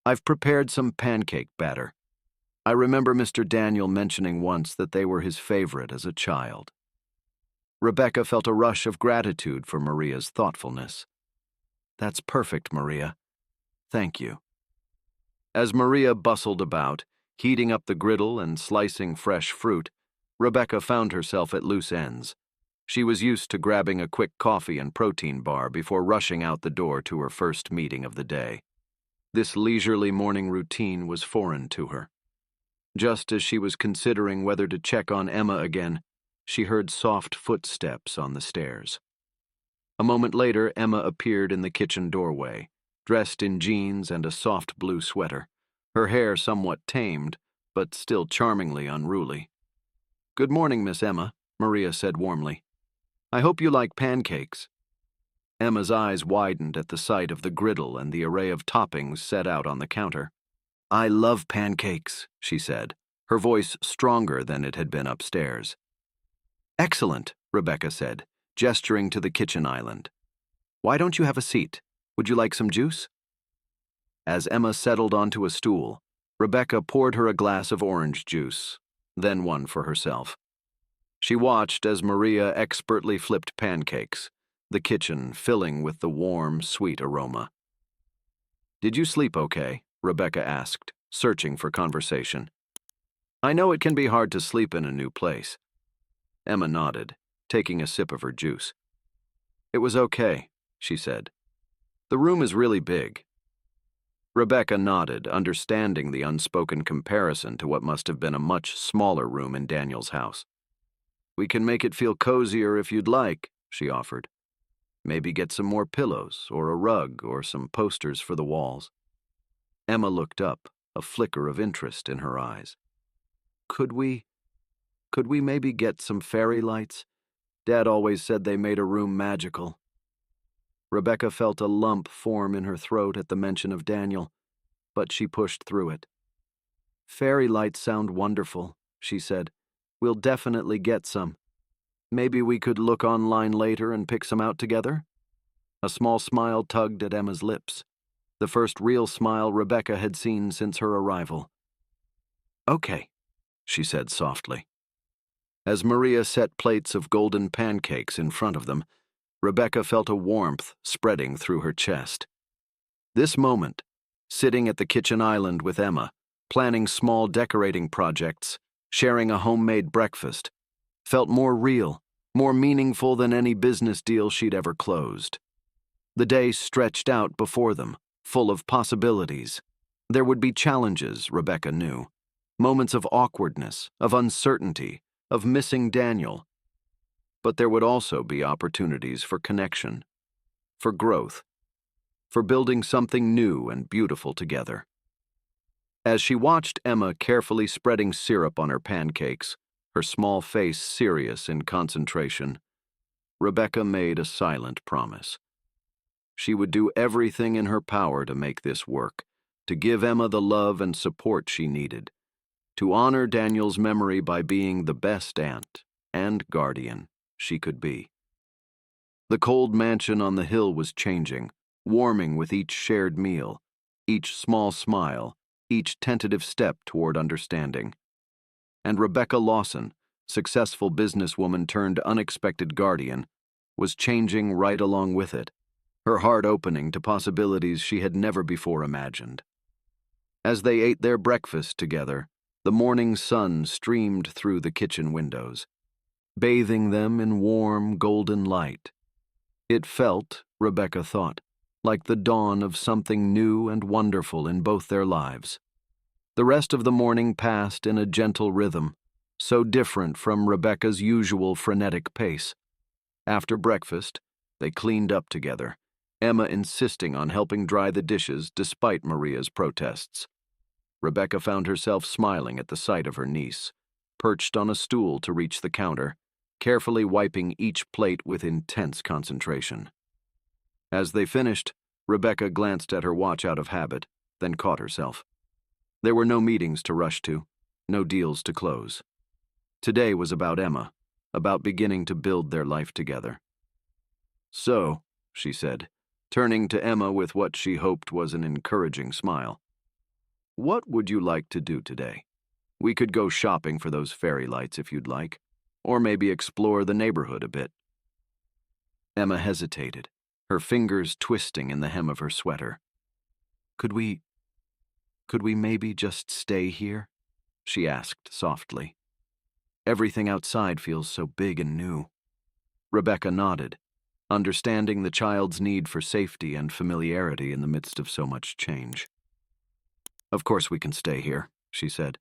Speaker 1: I've prepared some pancake batter. I remember Mr. Daniel mentioning once that they were his favorite as a child." Rebecca felt a rush of gratitude for Maria's thoughtfulness. "That's perfect, Maria. Thank you." As Maria bustled about, heating up the griddle and slicing fresh fruit, Rebecca found herself at loose ends. She was used to grabbing a quick coffee and protein bar before rushing out the door to her first meeting of the day. This leisurely morning routine was foreign to her. Just as she was considering whether to check on Emma again, she heard soft footsteps on the stairs. A moment later, Emma appeared in the kitchen doorway, dressed in jeans and a soft blue sweater, her hair somewhat tamed, but still charmingly unruly. "Good morning, Miss Emma," Maria said warmly. "I hope you like pancakes." Emma's eyes widened at the sight of the griddle and the array of toppings set out on the counter. "I love pancakes," she said, her voice stronger than it had been upstairs. "Excellent," Rebecca said, gesturing to the kitchen island. "Why don't you have a seat? Would you like some juice?" As Emma settled onto a stool, Rebecca poured her a glass of orange juice, then one for herself. She watched as Maria expertly flipped pancakes, the kitchen filling with the warm, sweet aroma. "Did you sleep okay?" Rebecca asked, searching for conversation. "I know it can be hard to sleep in a new place." Emma nodded, taking a sip of her juice. "It was okay," she said. "The room is really big." Rebecca nodded, understanding the unspoken comparison to what must have been a much smaller room in Daniel's house. "We can make it feel cozier if you'd like," she offered. "Maybe get some more pillows, or a rug, or some posters for the walls." Emma looked up, a flicker of interest in her eyes. Could we maybe get some fairy lights? Dad always said they made a room magical." Rebecca felt a lump form in her throat at the mention of Daniel, but she pushed through it. "Fairy lights sound wonderful," she said. "We'll definitely get some. Maybe we could look online later and pick some out together?" A small smile tugged at Emma's lips, the first real smile Rebecca had seen since her arrival. "Okay," she said softly. As Maria set plates of golden pancakes in front of them, Rebecca felt a warmth spreading through her chest. This moment, sitting at the kitchen island with Emma, planning small decorating projects, sharing a homemade breakfast, felt more real, more meaningful than any business deal she'd ever closed. The day stretched out before them, full of possibilities. There would be challenges, Rebecca knew. Moments of awkwardness, of uncertainty, of missing Daniel. But there would also be opportunities for connection, for growth, for building something new and beautiful together. As she watched Emma carefully spreading syrup on her pancakes, her small face serious in concentration, Rebecca made a silent promise. She would do everything in her power to make this work, to give Emma the love and support she needed, to honor Daniel's memory by being the best aunt and guardian she could be. The cold mansion on the hill was changing, warming with each shared meal, each small smile, each tentative step toward understanding. And Rebecca Lawson, successful businesswoman turned unexpected guardian, was changing right along with it, her heart opening to possibilities she had never before imagined. As they ate their breakfast together, the morning sun streamed through the kitchen windows, bathing them in warm, golden light. It felt, Rebecca thought, like the dawn of something new and wonderful in both their lives. The rest of the morning passed in a gentle rhythm, so different from Rebecca's usual frenetic pace. After breakfast, they cleaned up together, Emma insisting on helping dry the dishes despite Maria's protests. Rebecca found herself smiling at the sight of her niece, perched on a stool to reach the counter, carefully wiping each plate with intense concentration. As they finished, Rebecca glanced at her watch out of habit, then caught herself. There were no meetings to rush to, no deals to close. Today was about Emma, about beginning to build their life together. "So," she said, turning to Emma with what she hoped was an encouraging smile, "what would you like to do today? We could go shopping for those fairy lights if you'd like, or maybe explore the neighborhood a bit." Emma hesitated, her fingers twisting in the hem of her sweater. Could we maybe just stay here?" she asked softly. "Everything outside feels so big and new." Rebecca nodded, understanding the child's need for safety and familiarity in the midst of so much change. "Of course we can stay here," she said.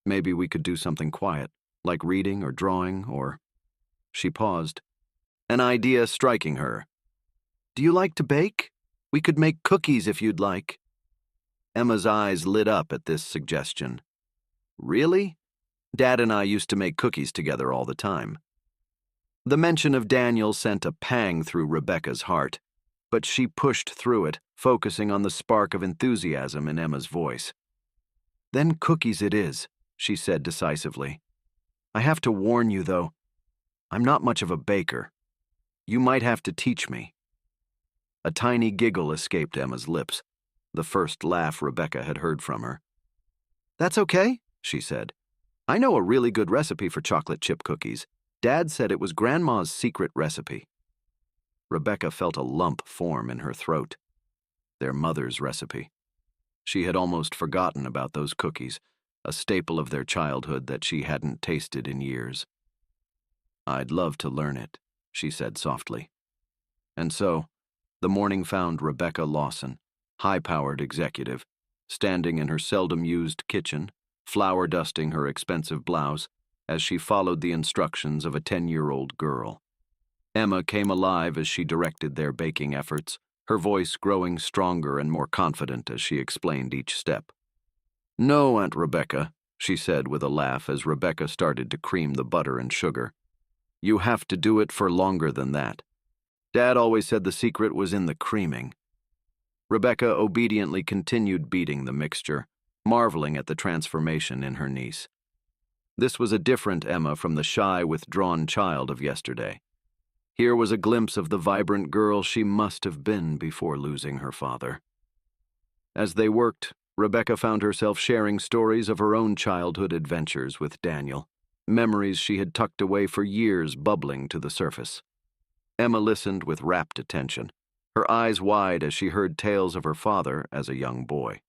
Speaker 1: "Maybe we could do something quiet, like reading or drawing or—" She paused, an idea striking her. "Do you like to bake? We could make cookies if you'd like." Emma's eyes lit up at this suggestion. "Really? Dad and I used to make cookies together all the time." The mention of Daniel sent a pang through Rebecca's heart, but she pushed through it, focusing on the spark of enthusiasm in Emma's voice. "Then cookies it is," she said decisively. "I have to warn you, though, I'm not much of a baker. You might have to teach me." A tiny giggle escaped Emma's lips, the first laugh Rebecca had heard from her. "That's okay," she said. "I know a really good recipe for chocolate chip cookies. Dad said it was Grandma's secret recipe." Rebecca felt a lump form in her throat. their mother's recipe. She had almost forgotten about those cookies, a staple of their childhood that she hadn't tasted in years. "I'd love to learn it," she said softly. And so, the morning found Rebecca Lawson, high-powered executive, standing in her seldom-used kitchen, flour dusting her expensive blouse, as she followed the instructions of a 10-year-old girl. Emma came alive as she directed their baking efforts, her voice growing stronger and more confident as she explained each step. "No, Aunt Rebecca," she said with a laugh as Rebecca started to cream the butter and sugar. "You have to do it for longer than that. Dad always said the secret was in the creaming." Rebecca obediently continued beating the mixture, marveling at the transformation in her niece. This was a different Emma from the shy, withdrawn child of yesterday. Here was a glimpse of the vibrant girl she must have been before losing her father. As they worked, Rebecca found herself sharing stories of her own childhood adventures with Daniel, memories she had tucked away for years bubbling to the surface. Emma listened with rapt attention, her eyes wide as she heard tales of her father as a young boy.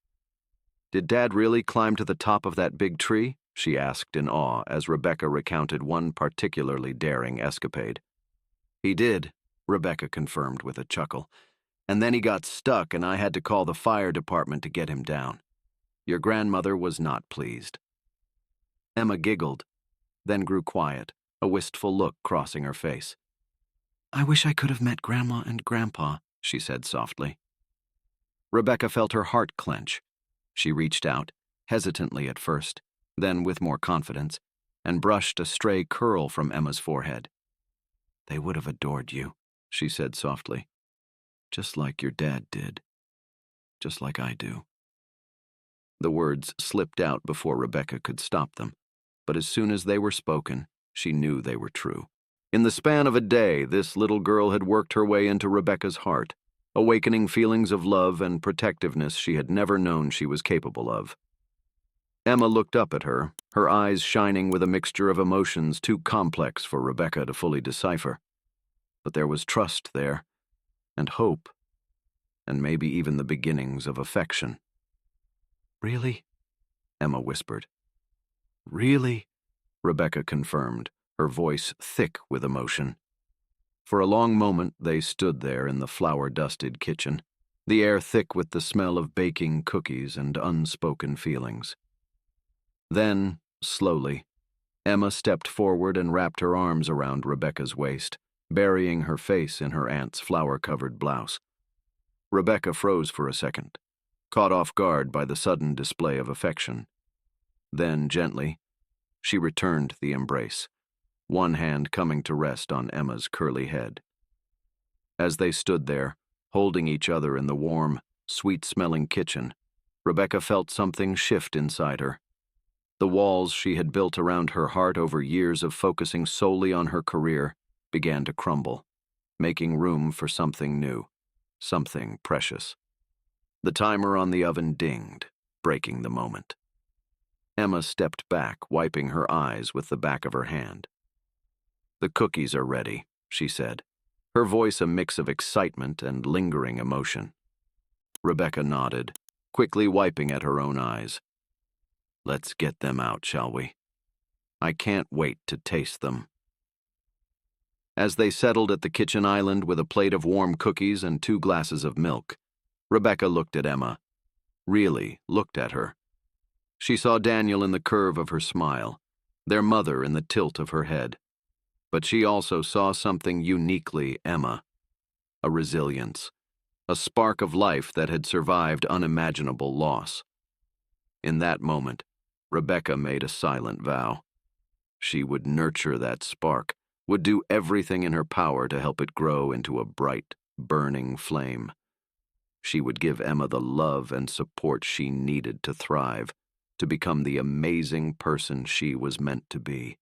Speaker 1: "Did Dad really climb to the top of that big tree?" she asked in awe as Rebecca recounted one particularly daring escapade. "He did," Rebecca confirmed with a chuckle. "And then he got stuck and I had to call the fire department to get him down. Your grandmother was not pleased." Emma giggled, then grew quiet, a wistful look crossing her face. "I wish I could have met Grandma and Grandpa," she said softly. Rebecca felt her heart clench. She reached out, hesitantly at first, then with more confidence, and brushed a stray curl from Emma's forehead. "They would have adored you," she said softly. "Just like your dad did. Just like I do." The words slipped out before Rebecca could stop them, but as soon as they were spoken, she knew they were true. In the span of a day, this little girl had worked her way into Rebecca's heart, awakening feelings of love and protectiveness she had never known she was capable of. Emma looked up at her, her eyes shining with a mixture of emotions too complex for Rebecca to fully decipher. But there was trust there, and hope, and maybe even the beginnings of affection. "Really?" Emma whispered. "Really?" Rebecca confirmed, her voice thick with emotion. For a long moment they stood there in the flour-dusted kitchen, the air thick with the smell of baking cookies and unspoken feelings. Then, slowly, Emma stepped forward and wrapped her arms around Rebecca's waist, burying her face in her aunt's flour-covered blouse. Rebecca froze for a second, caught off guard by the sudden display of affection. Then, gently, she returned the embrace, one hand coming to rest on Emma's curly head. As they stood there, holding each other in the warm, sweet-smelling kitchen, Rebecca felt something shift inside her. The walls she had built around her heart over years of focusing solely on her career began to crumble, making room for something new, something precious. The timer on the oven dinged, breaking the moment. Emma stepped back, wiping her eyes with the back of her hand. "The cookies are ready," she said, her voice a mix of excitement and lingering emotion. Rebecca nodded, quickly wiping at her own eyes. "Let's get them out, shall we? I can't wait to taste them." As they settled at the kitchen island with a plate of warm cookies and 2 glasses of milk, Rebecca looked at Emma, really looked at her. She saw Daniel in the curve of her smile, their mother in the tilt of her head. But she also saw something uniquely Emma, a resilience, a spark of life that had survived unimaginable loss. In that moment, Rebecca made a silent vow. She would nurture that spark, would do everything in her power to help it grow into a bright, burning flame. She would give Emma the love and support she needed to thrive, to become the amazing person she was meant to be.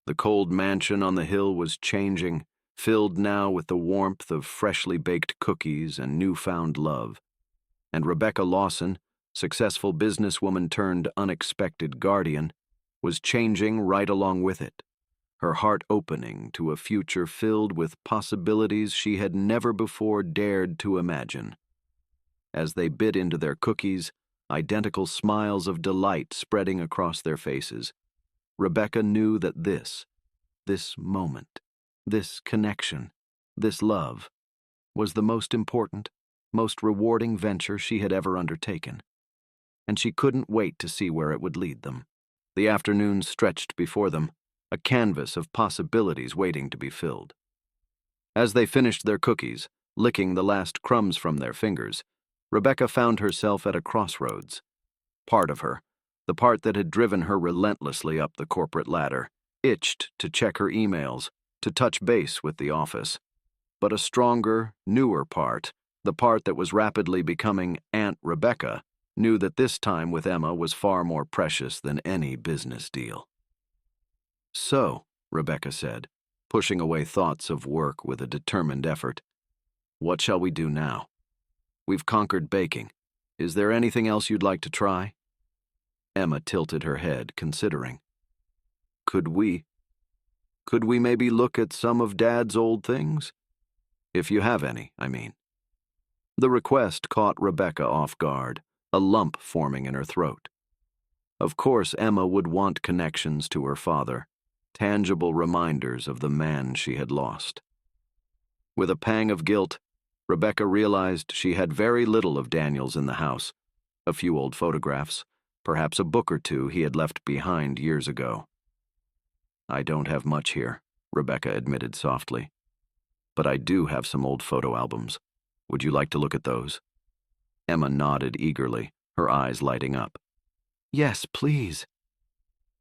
Speaker 1: The cold mansion on the hill was changing, filled now with the warmth of freshly baked cookies and newfound love. And Rebecca Lawson, successful businesswoman turned unexpected guardian, was changing right along with it, her heart opening to a future filled with possibilities she had never before dared to imagine. As they bit into their cookies, identical smiles of delight spreading across their faces, Rebecca knew that this moment, this connection, this love, was the most important, most rewarding venture she had ever undertaken, and she couldn't wait to see where it would lead them. The afternoon stretched before them, a canvas of possibilities waiting to be filled. As they finished their cookies, licking the last crumbs from their fingers, Rebecca found herself at a crossroads. Part of her, the part that had driven her relentlessly up the corporate ladder, itched to check her emails, to touch base with the office. But a stronger, newer part, the part that was rapidly becoming Aunt Rebecca, knew that this time with Emma was far more precious than any business deal. "So," Rebecca said, pushing away thoughts of work with a determined effort, "what shall we do now? We've conquered baking. Is there anything else you'd like to try?" Emma tilted her head, considering. Could we maybe look at some of Dad's old things? If you have any, I mean." The request caught Rebecca off guard, a lump forming in her throat. Of course, Emma would want connections to her father, tangible reminders of the man she had lost. With a pang of guilt, Rebecca realized she had very little of Daniel's in the house, a few old photographs, perhaps a book or two he had left behind years ago. "I don't have much here," Rebecca admitted softly. "But I do have some old photo albums. Would you like to look at those?" Emma nodded eagerly, her eyes lighting up. "Yes, please."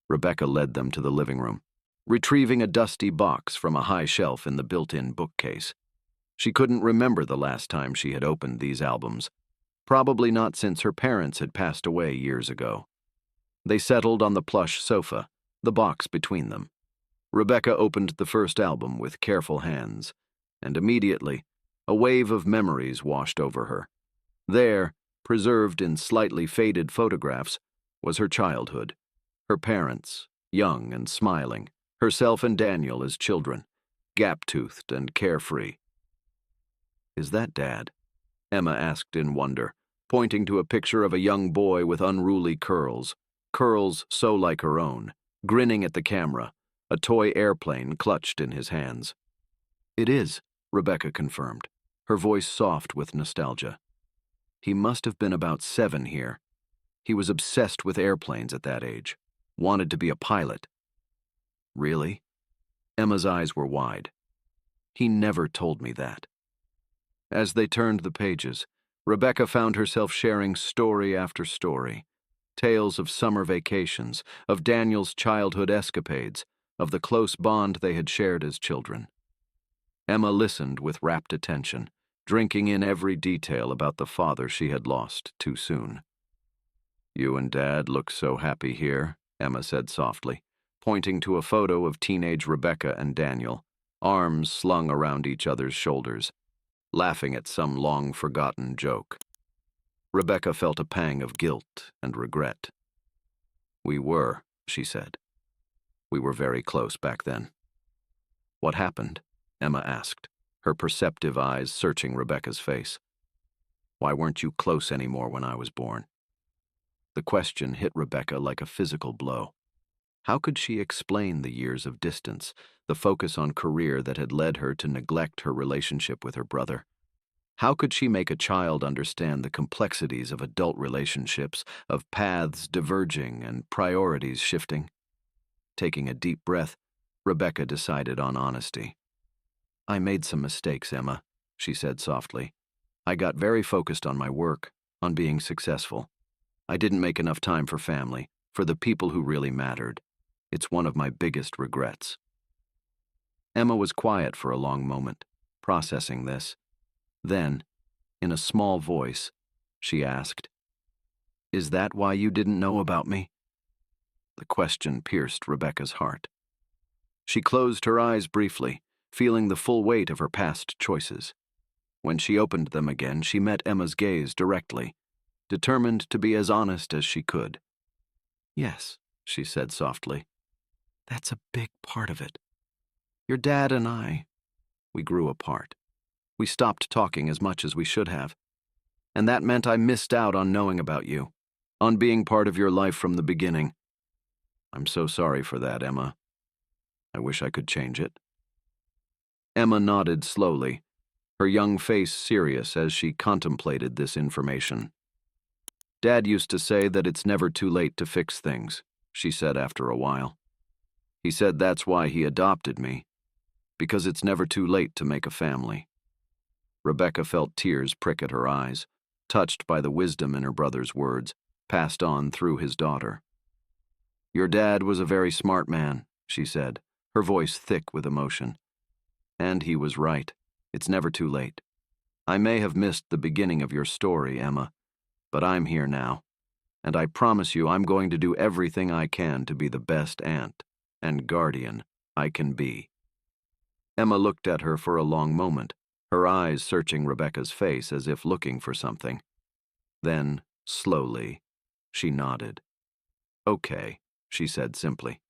Speaker 1: Rebecca led them to the living room, retrieving a dusty box from a high shelf in the built-in bookcase. She couldn't remember the last time she had opened these albums, probably not since her parents had passed away years ago. They settled on the plush sofa, the box between them. Rebecca opened the first album with careful hands, and immediately, a wave of memories washed over her. There, preserved in slightly faded photographs, was her childhood, her parents, young and smiling, herself and Daniel as children, gap-toothed and carefree. "Is that Dad?" Emma asked in wonder, pointing to a picture of a young boy with unruly curls so like her own, grinning at the camera, a toy airplane clutched in his hands. "It is," Rebecca confirmed, her voice soft with nostalgia. "He must have been about 7 here. He was obsessed with airplanes at that age, wanted to be a pilot." "Really?" Emma's eyes were wide. "He never told me that." As they turned the pages, Rebecca found herself sharing story after story, tales of summer vacations, of Daniel's childhood escapades, of the close bond they had shared as children. Emma listened with rapt attention, drinking in every detail about the father she had lost too soon. "You and Dad look so happy here," Emma said softly, pointing to a photo of teenage Rebecca and Daniel, arms slung around each other's shoulders, laughing at some long-forgotten joke. Rebecca felt a pang of guilt and regret. "We were," she said. "We were very close back then." "What happened?" Emma asked, her perceptive eyes searching Rebecca's face. "Why weren't you close anymore when I was born?" The question hit Rebecca like a physical blow. How could she explain the years of distance, the focus on career that had led her to neglect her relationship with her brother? How could she make a child understand the complexities of adult relationships, of paths diverging and priorities shifting? Taking a deep breath, Rebecca decided on honesty. "I made some mistakes, Emma," she said softly. "I got very focused on my work, on being successful. I didn't make enough time for family, for the people who really mattered. It's one of my biggest regrets." Emma was quiet for a long moment, processing this. Then, in a small voice, she asked, "Is that why you didn't know about me?" The question pierced Rebecca's heart. She closed her eyes briefly, feeling the full weight of her past choices. When she opened them again, she met Emma's gaze directly, determined to be as honest as she could. "Yes," she said softly. "That's a big part of it. Your dad and I, we grew apart. We stopped talking as much as we should have. and that meant I missed out on knowing about you, on being part of your life from the beginning. I'm so sorry for that, Emma. I wish I could change it." Emma nodded slowly, her young face serious as she contemplated this information. "Dad used to say that it's never too late to fix things," she said after a while. "He said that's why he adopted me, because it's never too late to make a family." Rebecca felt tears prick at her eyes, touched by the wisdom in her brother's words, passed on through his daughter. "Your dad was a very smart man," she said, her voice thick with emotion. "And he was right. It's never too late. I may have missed the beginning of your story, Emma, but I'm here now, and I promise you I'm going to do everything I can to be the best aunt and guardian I can be." Emma looked at her for a long moment, her eyes searching Rebecca's face as if looking for something. Then, slowly, she nodded. "Okay," she said simply.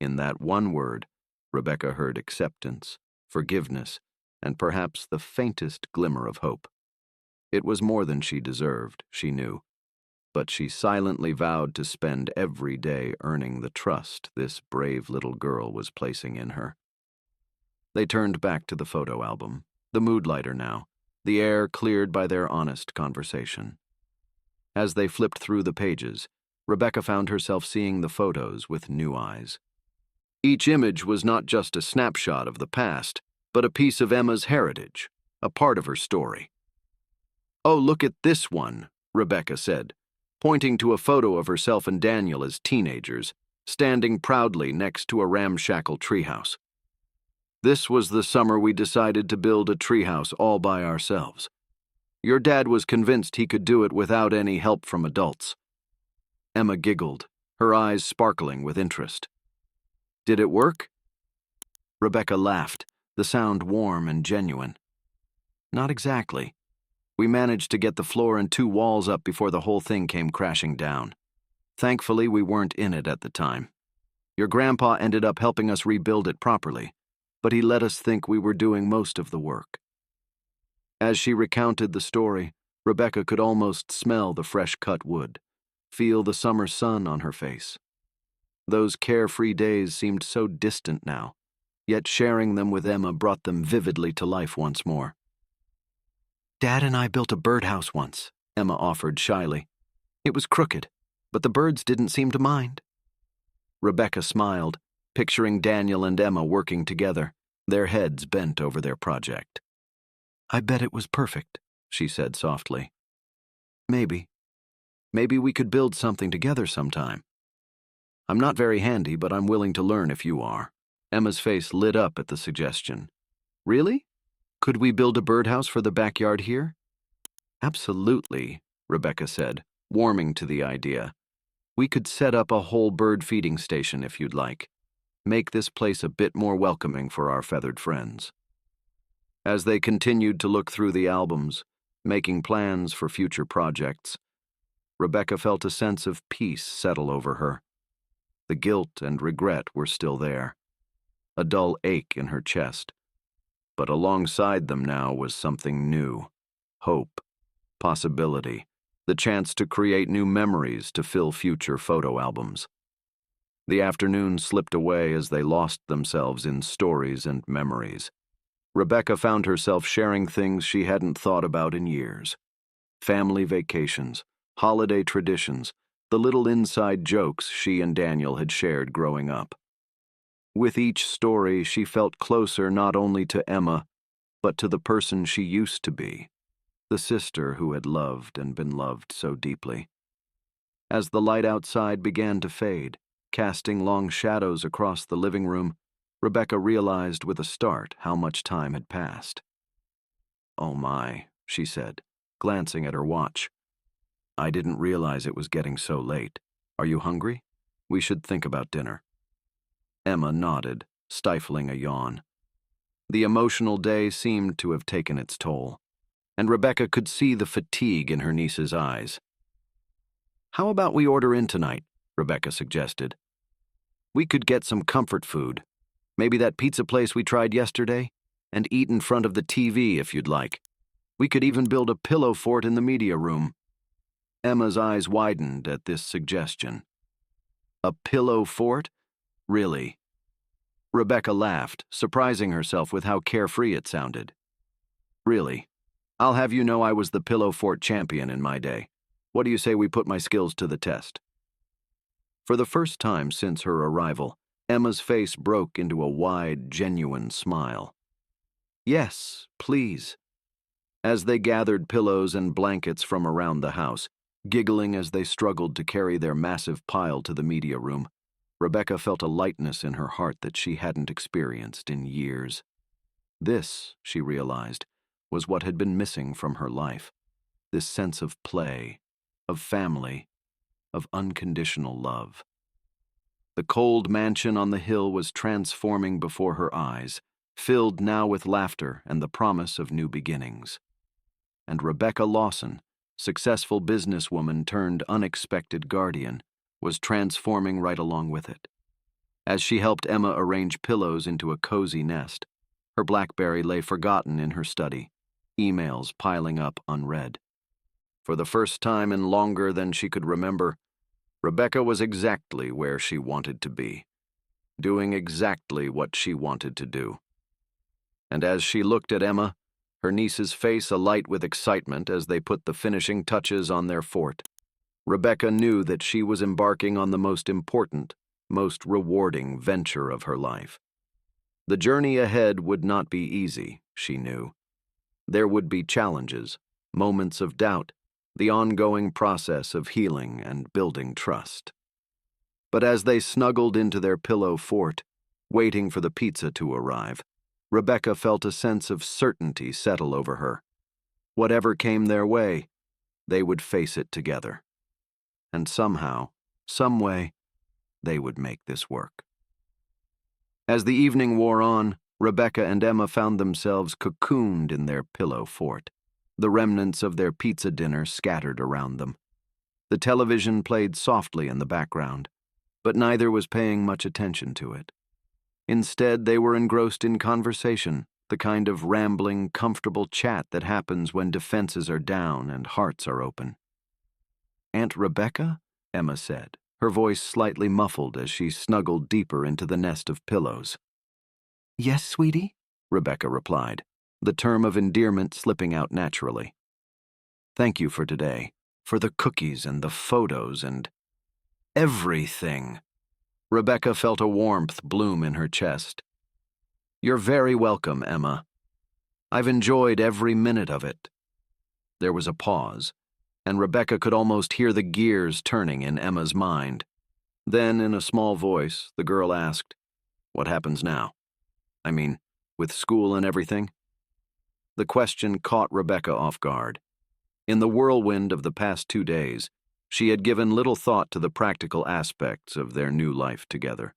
Speaker 1: In that one word, Rebecca heard acceptance, forgiveness, and perhaps the faintest glimmer of hope. It was more than she deserved, she knew, but she silently vowed to spend every day earning the trust this brave little girl was placing in her. They turned back to the photo album, the mood lighter now, the air cleared by their honest conversation. As they flipped through the pages, Rebecca found herself seeing the photos with new eyes. Each image was not just a snapshot of the past, but a piece of Emma's heritage, a part of her story. "Oh, look at this one," Rebecca said, pointing to a photo of herself and Daniel as teenagers, standing proudly next to a ramshackle treehouse. "This was the summer we decided to build a treehouse all by ourselves. Your dad was convinced he could do it without any help from adults." Emma giggled, her eyes sparkling with interest. "Did it work?" Rebecca laughed, the sound warm and genuine. "Not exactly. We managed to get the floor and 2 walls up before the whole thing came crashing down. Thankfully, we weren't in it at the time. Your grandpa ended up helping us rebuild it properly, but he let us think we were doing most of the work." As she recounted the story, Rebecca could almost smell the fresh-cut wood, feel the summer sun on her face. Those carefree days seemed so distant now, yet sharing them with Emma brought them vividly to life once more. "Dad and I built a birdhouse once," Emma offered shyly. "It was crooked, but the birds didn't seem to mind." Rebecca smiled, picturing Daniel and Emma working together, their heads bent over their project. "I bet it was perfect," she said softly. "Maybe. Maybe we could build something together sometime. I'm not very handy, but I'm willing to learn if you are." Emma's face lit up at the suggestion. "Really? Could we build a birdhouse for the backyard here?" "Absolutely," Rebecca said, warming to the idea. "We could set up a whole bird feeding station if you'd like. Make this place a bit more welcoming for our feathered friends." As they continued to look through the albums, making plans for future projects, Rebecca felt a sense of peace settle over her. The guilt and regret were still there, a dull ache in her chest. But alongside them now was something new, hope, possibility, the chance to create new memories to fill future photo albums. The afternoon slipped away as they lost themselves in stories and memories. Rebecca found herself sharing things she hadn't thought about in years. Family vacations, holiday traditions, the little inside jokes she and Daniel had shared growing up. With each story, she felt closer not only to Emma, but to the person she used to be, the sister who had loved and been loved so deeply. As the light outside began to fade, casting long shadows across the living room, Rebecca realized with a start how much time had passed. "Oh my," she said, glancing at her watch. "I didn't realize it was getting so late. Are you hungry? We should think about dinner." Emma nodded, stifling a yawn. The emotional day seemed to have taken its toll, and Rebecca could see the fatigue in her niece's eyes. "How about we order in tonight?" Rebecca suggested. "We could get some comfort food, maybe that pizza place we tried yesterday, and eat in front of the TV if you'd like." We could even build a pillow fort in the media room. Emma's eyes widened at this suggestion. A pillow fort? Really? Rebecca laughed, surprising herself with how carefree it sounded. Really? I'll have you know I was the pillow fort champion in my day. What do you say we put my skills to the test? For the first time since her arrival, Emma's face broke into a wide, genuine smile. Yes, please. As they gathered pillows and blankets from around the house, giggling as they struggled to carry their massive pile to the media room, Rebecca felt a lightness in her heart that she hadn't experienced in years. This, she realized, was what had been missing from her life. This sense of play, of family, of unconditional love. The cold mansion on the hill was transforming before her eyes, filled now with laughter and the promise of new beginnings. And Rebecca Lawson, successful businesswoman turned unexpected guardian, was transforming right along with it. As she helped Emma arrange pillows into a cozy nest, her BlackBerry lay forgotten in her study, emails piling up unread. For the first time in longer than she could remember, Rebecca was exactly where she wanted to be, doing exactly what she wanted to do. And as she looked at Emma, her niece's face alight with excitement as they put the finishing touches on their fort, Rebecca knew that she was embarking on the most important, most rewarding venture of her life. The journey ahead would not be easy, she knew. There would be challenges, moments of doubt, the ongoing process of healing and building trust. But as they snuggled into their pillow fort, waiting for the pizza to arrive, Rebecca felt a sense of certainty settle over her. Whatever came their way, they would face it together. And somehow, some way, they would make this work. As the evening wore on, Rebecca and Emma found themselves cocooned in their pillow fort, the remnants of their pizza dinner scattered around them. The television played softly in the background, but neither was paying much attention to it. Instead, they were engrossed in conversation, the kind of rambling, comfortable chat that happens when defenses are down and hearts are open. "Aunt Rebecca?" Emma said, her voice slightly muffled as she snuggled deeper into the nest of pillows. "Yes, sweetie," Rebecca replied, the term of endearment slipping out naturally. "Thank you for today, for the cookies and the photos and everything." Rebecca felt a warmth bloom in her chest. "You're very welcome, Emma. I've enjoyed every minute of it." There was a pause, and Rebecca could almost hear the gears turning in Emma's mind. Then, in a small voice, the girl asked, "What happens now? I mean, with school and everything?" The question caught Rebecca off guard. In the whirlwind of the past 2 days, she had given little thought to the practical aspects of their new life together.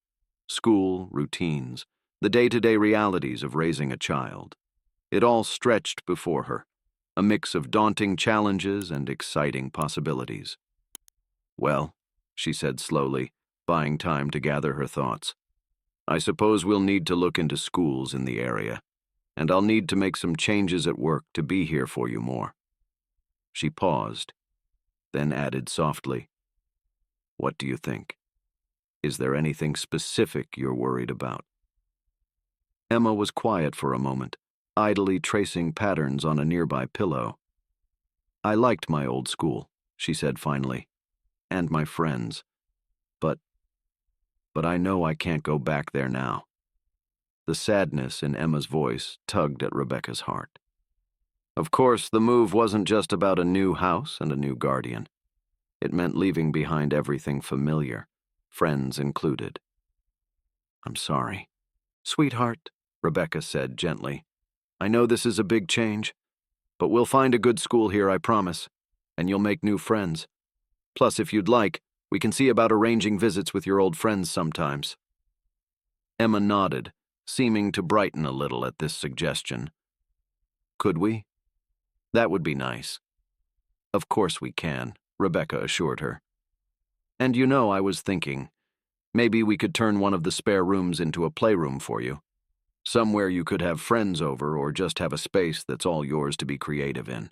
Speaker 1: School, routines, the day-to-day realities of raising a child. It all stretched before her, a mix of daunting challenges and exciting possibilities. "Well," she said slowly, buying time to gather her thoughts, "I suppose we'll need to look into schools in the area, and I'll need to make some changes at work to be here for you more." She paused, then added softly, "What do you think? Is there anything specific you're worried about?" Emma was quiet for a moment, idly tracing patterns on a nearby pillow. "I liked my old school," she said finally, "and my friends. But I know I can't go back there now." The sadness in Emma's voice tugged at Rebecca's heart. Of course, the move wasn't just about a new house and a new guardian. It meant leaving behind everything familiar, friends included. "I'm sorry." "Sweetheart," Rebecca said gently, "I know this is a big change, but we'll find a good school here, I promise, and you'll make new friends. Plus, if you'd like, we can see about arranging visits with your old friends sometimes." Emma nodded, seeming to brighten a little at this suggestion. "Could we? That would be nice." "Of course we can," Rebecca assured her. "And you know, I was thinking, maybe we could turn one of the spare rooms into a playroom for you. Somewhere you could have friends over or just have a space that's all yours to be creative in.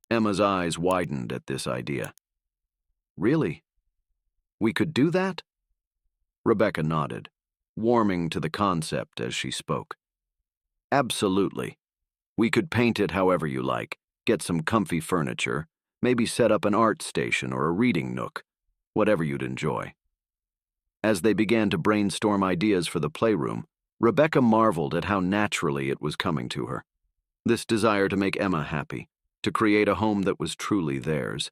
Speaker 1: Emma's eyes widened at this idea. Really? We could do that? Rebecca nodded, warming to the concept as she spoke. Absolutely. We could paint it however you like, get some comfy furniture, maybe set up an art station or a reading nook, whatever you'd enjoy. As they began to brainstorm ideas for the playroom, Rebecca marveled at how naturally it was coming to her. This desire to make Emma happy, to create a home that was truly theirs.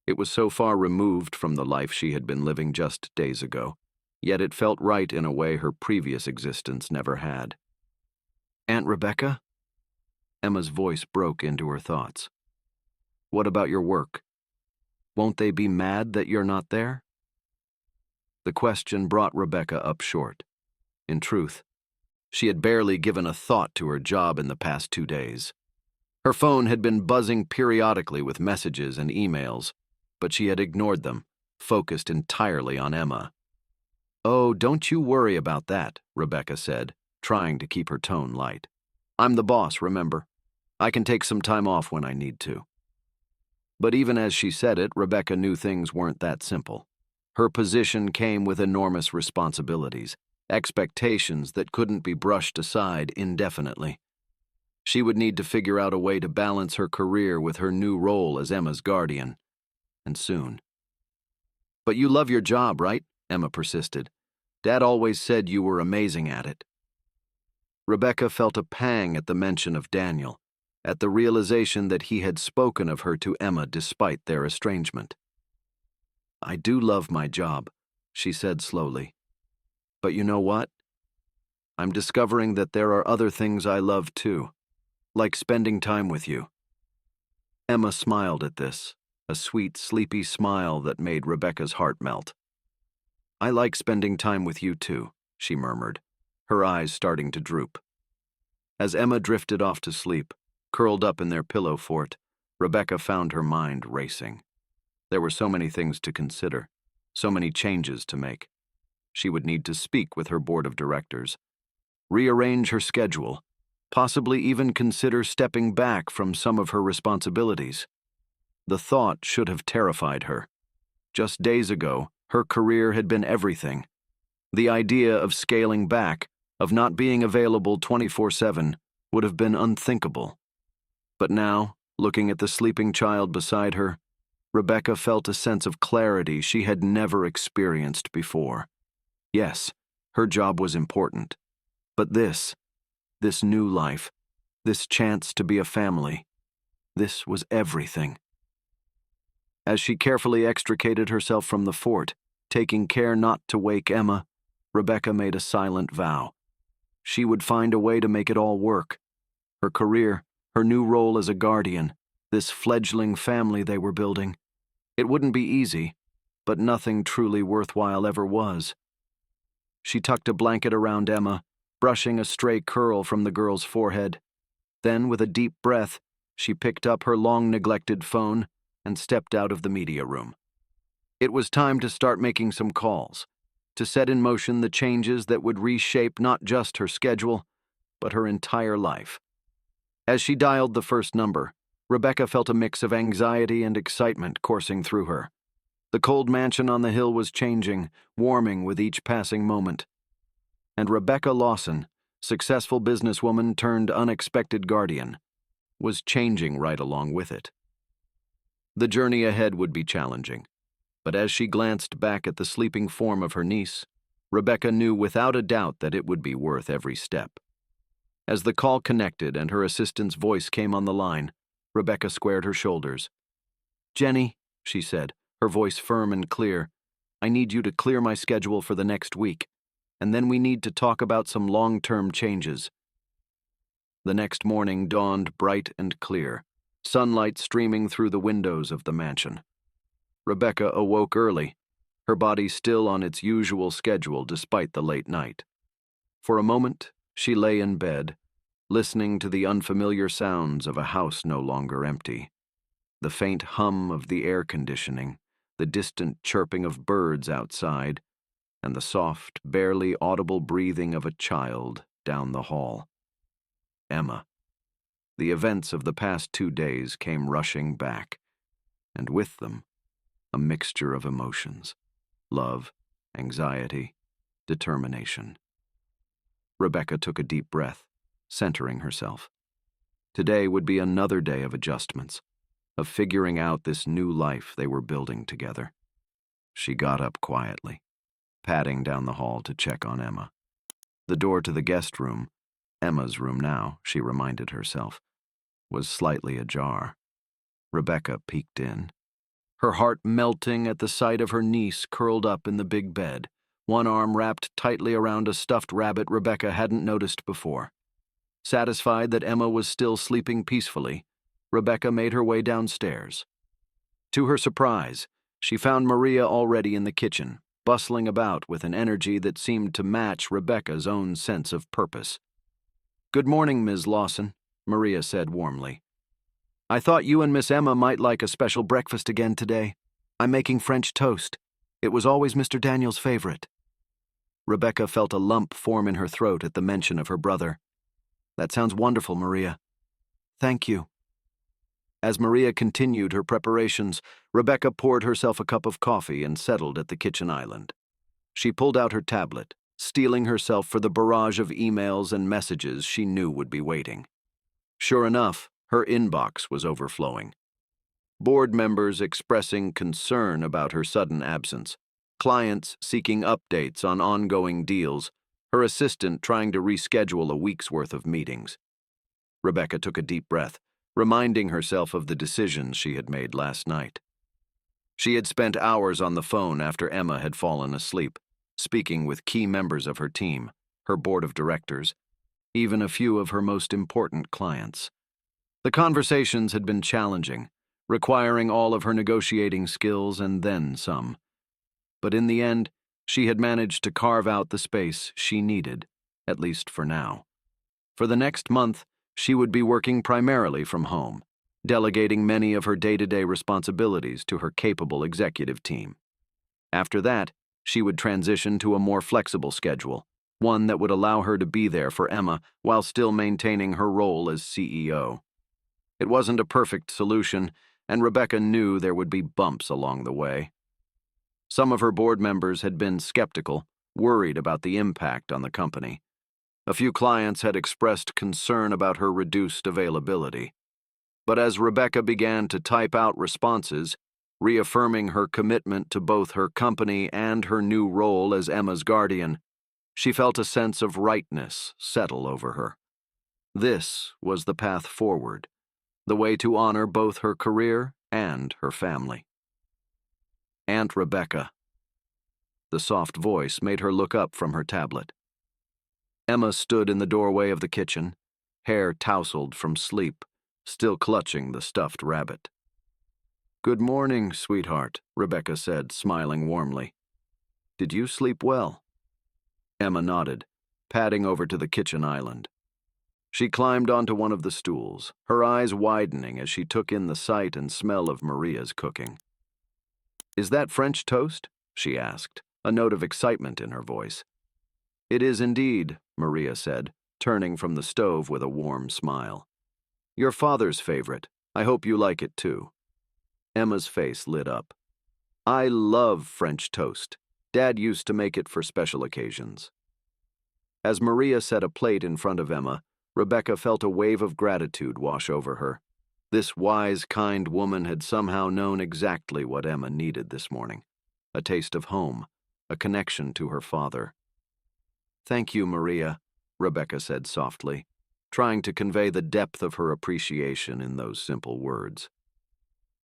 Speaker 1: It was so far removed from the life she had been living just days ago, yet it felt right in a way her previous existence never had. Aunt Rebecca? Emma's voice broke into her thoughts. What about your work? Won't they be mad that you're not there? The question brought Rebecca up short. In truth, she had barely given a thought to her job in the past 2 days. Her phone had been buzzing periodically with messages and emails, but she had ignored them, focused entirely on Emma. Oh, don't you worry about that, Rebecca said, trying to keep her tone light. I'm the boss, remember? I can take some time off when I need to. But even as she said it, Rebecca knew things weren't that simple. Her position came with enormous responsibilities, expectations that couldn't be brushed aside indefinitely. She would need to figure out a way to balance her career with her new role as Emma's guardian, and soon. But you love your job, right? Emma persisted. Dad always said you were amazing at it. Rebecca felt a pang at the mention of Daniel, at the realization that he had spoken of her to Emma despite their estrangement. I do love my job, she said slowly. But you know what? I'm discovering that there are other things I love too, like spending time with you. Emma smiled at this, a sweet, sleepy smile that made Rebecca's heart melt. I like spending time with you too, she murmured, her eyes starting to droop. As Emma drifted off to sleep, curled up in their pillow fort, Rebecca found her mind racing. There were so many things to consider, so many changes to make. She would need to speak with her board of directors, rearrange her schedule, possibly even consider stepping back from some of her responsibilities. The thought should have terrified her. Just days ago, her career had been everything. The idea of scaling back, of not being available 24/7, would have been unthinkable. But now, looking at the sleeping child beside her, Rebecca felt a sense of clarity she had never experienced before. Yes, her job was important. But this new life, this chance to be a family, this was everything. As she carefully extricated herself from the fort, taking care not to wake Emma, Rebecca made a silent vow. She would find a way to make it all work. Her career, her new role as a guardian, this fledgling family they were building. It wouldn't be easy, but nothing truly worthwhile ever was. She tucked a blanket around Emma, brushing a stray curl from the girl's forehead. Then, with a deep breath, she picked up her long-neglected phone and stepped out of the media room. It was time to start making some calls, to set in motion the changes that would reshape not just her schedule, but her entire life. As she dialed the first number, Rebecca felt a mix of anxiety and excitement coursing through her. The cold mansion on the hill was changing, warming with each passing moment. And Rebecca Lawson, successful businesswoman turned unexpected guardian, was changing right along with it. The journey ahead would be challenging, but as she glanced back at the sleeping form of her niece, Rebecca knew without a doubt that it would be worth every step. As the call connected and her assistant's voice came on the line, Rebecca squared her shoulders. Jenny, she said, her voice firm and clear, I need you to clear my schedule for the next week, and then we need to talk about some long-term changes. The next morning dawned bright and clear, sunlight streaming through the windows of the mansion. Rebecca awoke early, her body still on its usual schedule despite the late night. For a moment, she lay in bed, listening to the unfamiliar sounds of a house no longer empty. The faint hum of the air conditioning, the distant chirping of birds outside, and the soft, barely audible breathing of a child down the hall. Emma. The events of the past 2 days came rushing back, and with them, a mixture of emotions: love, anxiety, determination. Rebecca took a deep breath, centering herself. Today would be another day of adjustments, of figuring out this new life they were building together. She got up quietly, padding down the hall to check on Emma. The door to the guest room, Emma's room now, she reminded herself, was slightly ajar. Rebecca peeked in, her heart melting at the sight of her niece curled up in the big bed, one arm wrapped tightly around a stuffed rabbit Rebecca hadn't noticed before. Satisfied that Emma was still sleeping peacefully, Rebecca made her way downstairs. To her surprise, she found Maria already in the kitchen, bustling about with an energy that seemed to match Rebecca's own sense of purpose. "Good morning, Ms. Lawson," Maria said warmly. "I thought you and Miss Emma might like a special breakfast again today. I'm making French toast. It was always Mr. Daniel's favorite." Rebecca felt a lump form in her throat at the mention of her brother. "That sounds wonderful, Maria." "Thank you." As Maria continued her preparations, Rebecca poured herself a cup of coffee and settled at the kitchen island. She pulled out her tablet, steeling herself for the barrage of emails and messages she knew would be waiting. Sure enough, her inbox was overflowing. Board members expressing concern about her sudden absence, clients seeking updates on ongoing deals, her assistant trying to reschedule a week's worth of meetings. Rebecca took a deep breath, reminding herself of the decisions she had made last night. She had spent hours on the phone after Emma had fallen asleep, speaking with key members of her team, her board of directors, even a few of her most important clients. The conversations had been challenging, requiring all of her negotiating skills and then some. But in the end, she had managed to carve out the space she needed, at least for now. For the next month, she would be working primarily from home, delegating many of her day-to-day responsibilities to her capable executive team. After that, she would transition to a more flexible schedule, one that would allow her to be there for Emma while still maintaining her role as CEO. It wasn't a perfect solution, and Rebecca knew there would be bumps along the way. Some of her board members had been skeptical, worried about the impact on the company. A few clients had expressed concern about her reduced availability. But as Rebecca began to type out responses, reaffirming her commitment to both her company and her new role as Emma's guardian, she felt a sense of rightness settle over her. This was the path forward, the way to honor both her career and her family. "Aunt Rebecca." The soft voice made her look up from her tablet. Emma stood in the doorway of the kitchen, hair tousled from sleep, still clutching the stuffed rabbit. "Good morning, sweetheart," Rebecca said, smiling warmly. "Did you sleep well?" Emma nodded, padding over to the kitchen island. She climbed onto one of the stools, her eyes widening as she took in the sight and smell of Maria's cooking. "Is that French toast?" she asked, a note of excitement in her voice. "It is indeed," Maria said, turning from the stove with a warm smile. "Your father's favorite. I hope you like it too." Emma's face lit up. "I love French toast. Dad used to make it for special occasions." As Maria set a plate in front of Emma, Rebecca felt a wave of gratitude wash over her. This wise, kind woman had somehow known exactly what Emma needed this morning: a taste of home, a connection to her father. "Thank you, Maria," Rebecca said softly, trying to convey the depth of her appreciation in those simple words.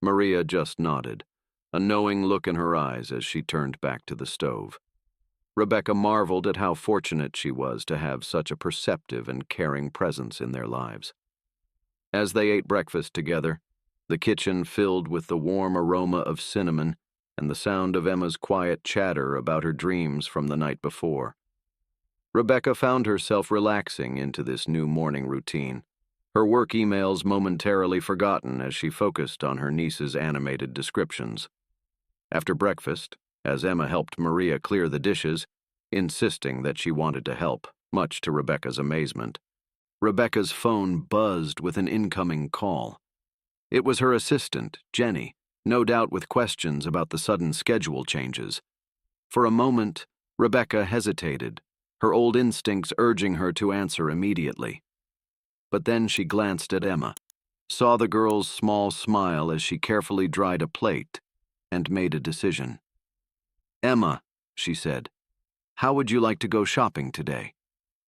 Speaker 1: Maria just nodded, a knowing look in her eyes as she turned back to the stove. Rebecca marveled at how fortunate she was to have such a perceptive and caring presence in their lives. As they ate breakfast together, the kitchen filled with the warm aroma of cinnamon and the sound of Emma's quiet chatter about her dreams from the night before, Rebecca found herself relaxing into this new morning routine, her work emails momentarily forgotten as she focused on her niece's animated descriptions. After breakfast, as Emma helped Maria clear the dishes, insisting that she wanted to help, much to Rebecca's amazement. Rebecca's phone buzzed with an incoming call. It was her assistant, Jenny, no doubt with questions about the sudden schedule changes. For a moment, Rebecca hesitated, her old instincts urging her to answer immediately. But then she glanced at Emma, saw the girl's small smile as she carefully dried a plate, and made a decision. "Emma," she said, "how would you like to go shopping today?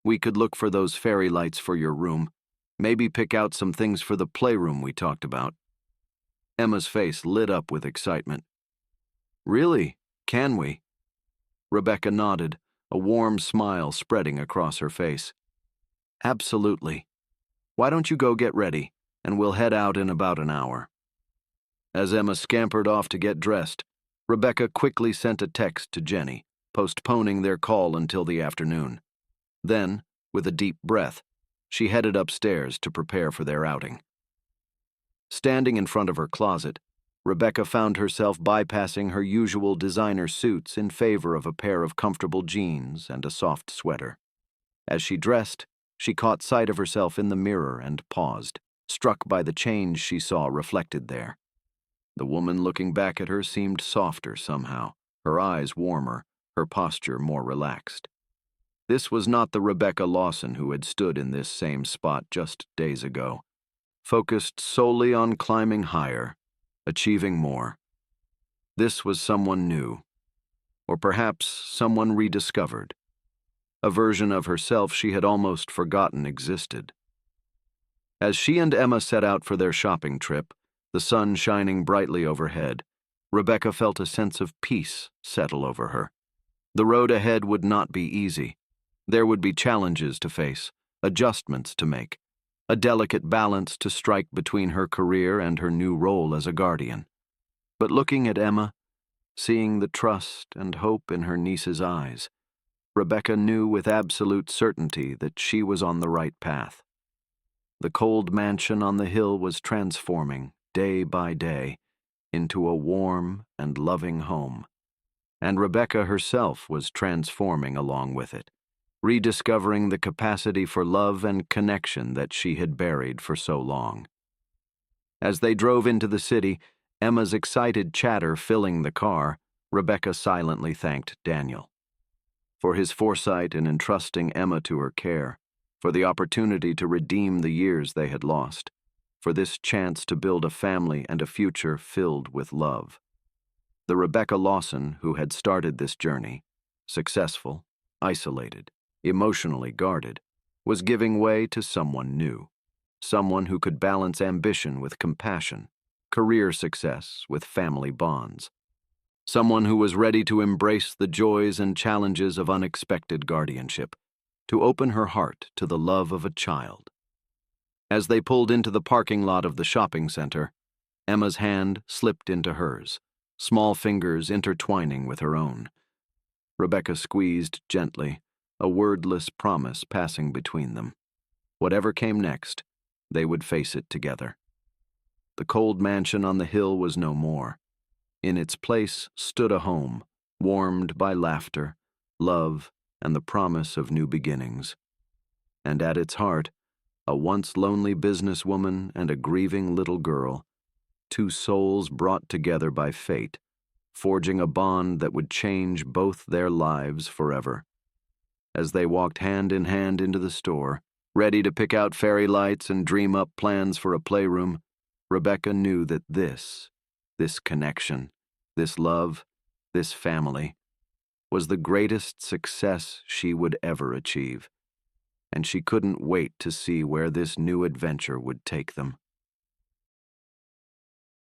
Speaker 1: We could look for those fairy lights for your room, maybe pick out some things for the playroom we talked about." Emma's face lit up with excitement. "Really? Can we?" Rebecca nodded, a warm smile spreading across her face. "Absolutely. Why don't you go get ready, and we'll head out in about an hour." As Emma scampered off to get dressed, Rebecca quickly sent a text to Jenny, postponing their call until the afternoon. Then, with a deep breath, she headed upstairs to prepare for their outing. Standing in front of her closet, Rebecca found herself bypassing her usual designer suits in favor of a pair of comfortable jeans and a soft sweater. As she dressed, she caught sight of herself in the mirror and paused, struck by the change she saw reflected there. The woman looking back at her seemed softer somehow, her eyes warmer, her posture more relaxed. This was not the Rebecca Lawson who had stood in this same spot just days ago, focused solely on climbing higher, achieving more. This was someone new, or perhaps someone rediscovered, a version of herself she had almost forgotten existed. As she and Emma set out for their shopping trip, the sun shining brightly overhead, Rebecca felt a sense of peace settle over her. The road ahead would not be easy. There would be challenges to face, adjustments to make, a delicate balance to strike between her career and her new role as a guardian. But looking at Emma, seeing the trust and hope in her niece's eyes, Rebecca knew with absolute certainty that she was on the right path. The cold mansion on the hill was transforming, day by day, into a warm and loving home. And Rebecca herself was transforming along with it, rediscovering the capacity for love and connection that she had buried for so long. As they drove into the city, Emma's excited chatter filling the car, Rebecca silently thanked Daniel for his foresight in entrusting Emma to her care, for the opportunity to redeem the years they had lost, for this chance to build a family and a future filled with love. The Rebecca Lawson who had started this journey, successful, isolated, emotionally guarded, was giving way to someone new, someone who could balance ambition with compassion, career success with family bonds, someone who was ready to embrace the joys and challenges of unexpected guardianship, to open her heart to the love of a child. As they pulled into the parking lot of the shopping center, Emma's hand slipped into hers, small fingers intertwining with her own. Rebecca squeezed gently, a wordless promise passing between them. Whatever came next, they would face it together. The cold mansion on the hill was no more. In its place stood a home, warmed by laughter, love, and the promise of new beginnings. And at its heart, a once lonely businesswoman and a grieving little girl, two souls brought together by fate, forging a bond that would change both their lives forever. As they walked hand in hand into the store, ready to pick out fairy lights and dream up plans for a playroom, Rebecca knew that this connection, this love, this family, was the greatest success she would ever achieve, and she couldn't wait to see where this new adventure would take them.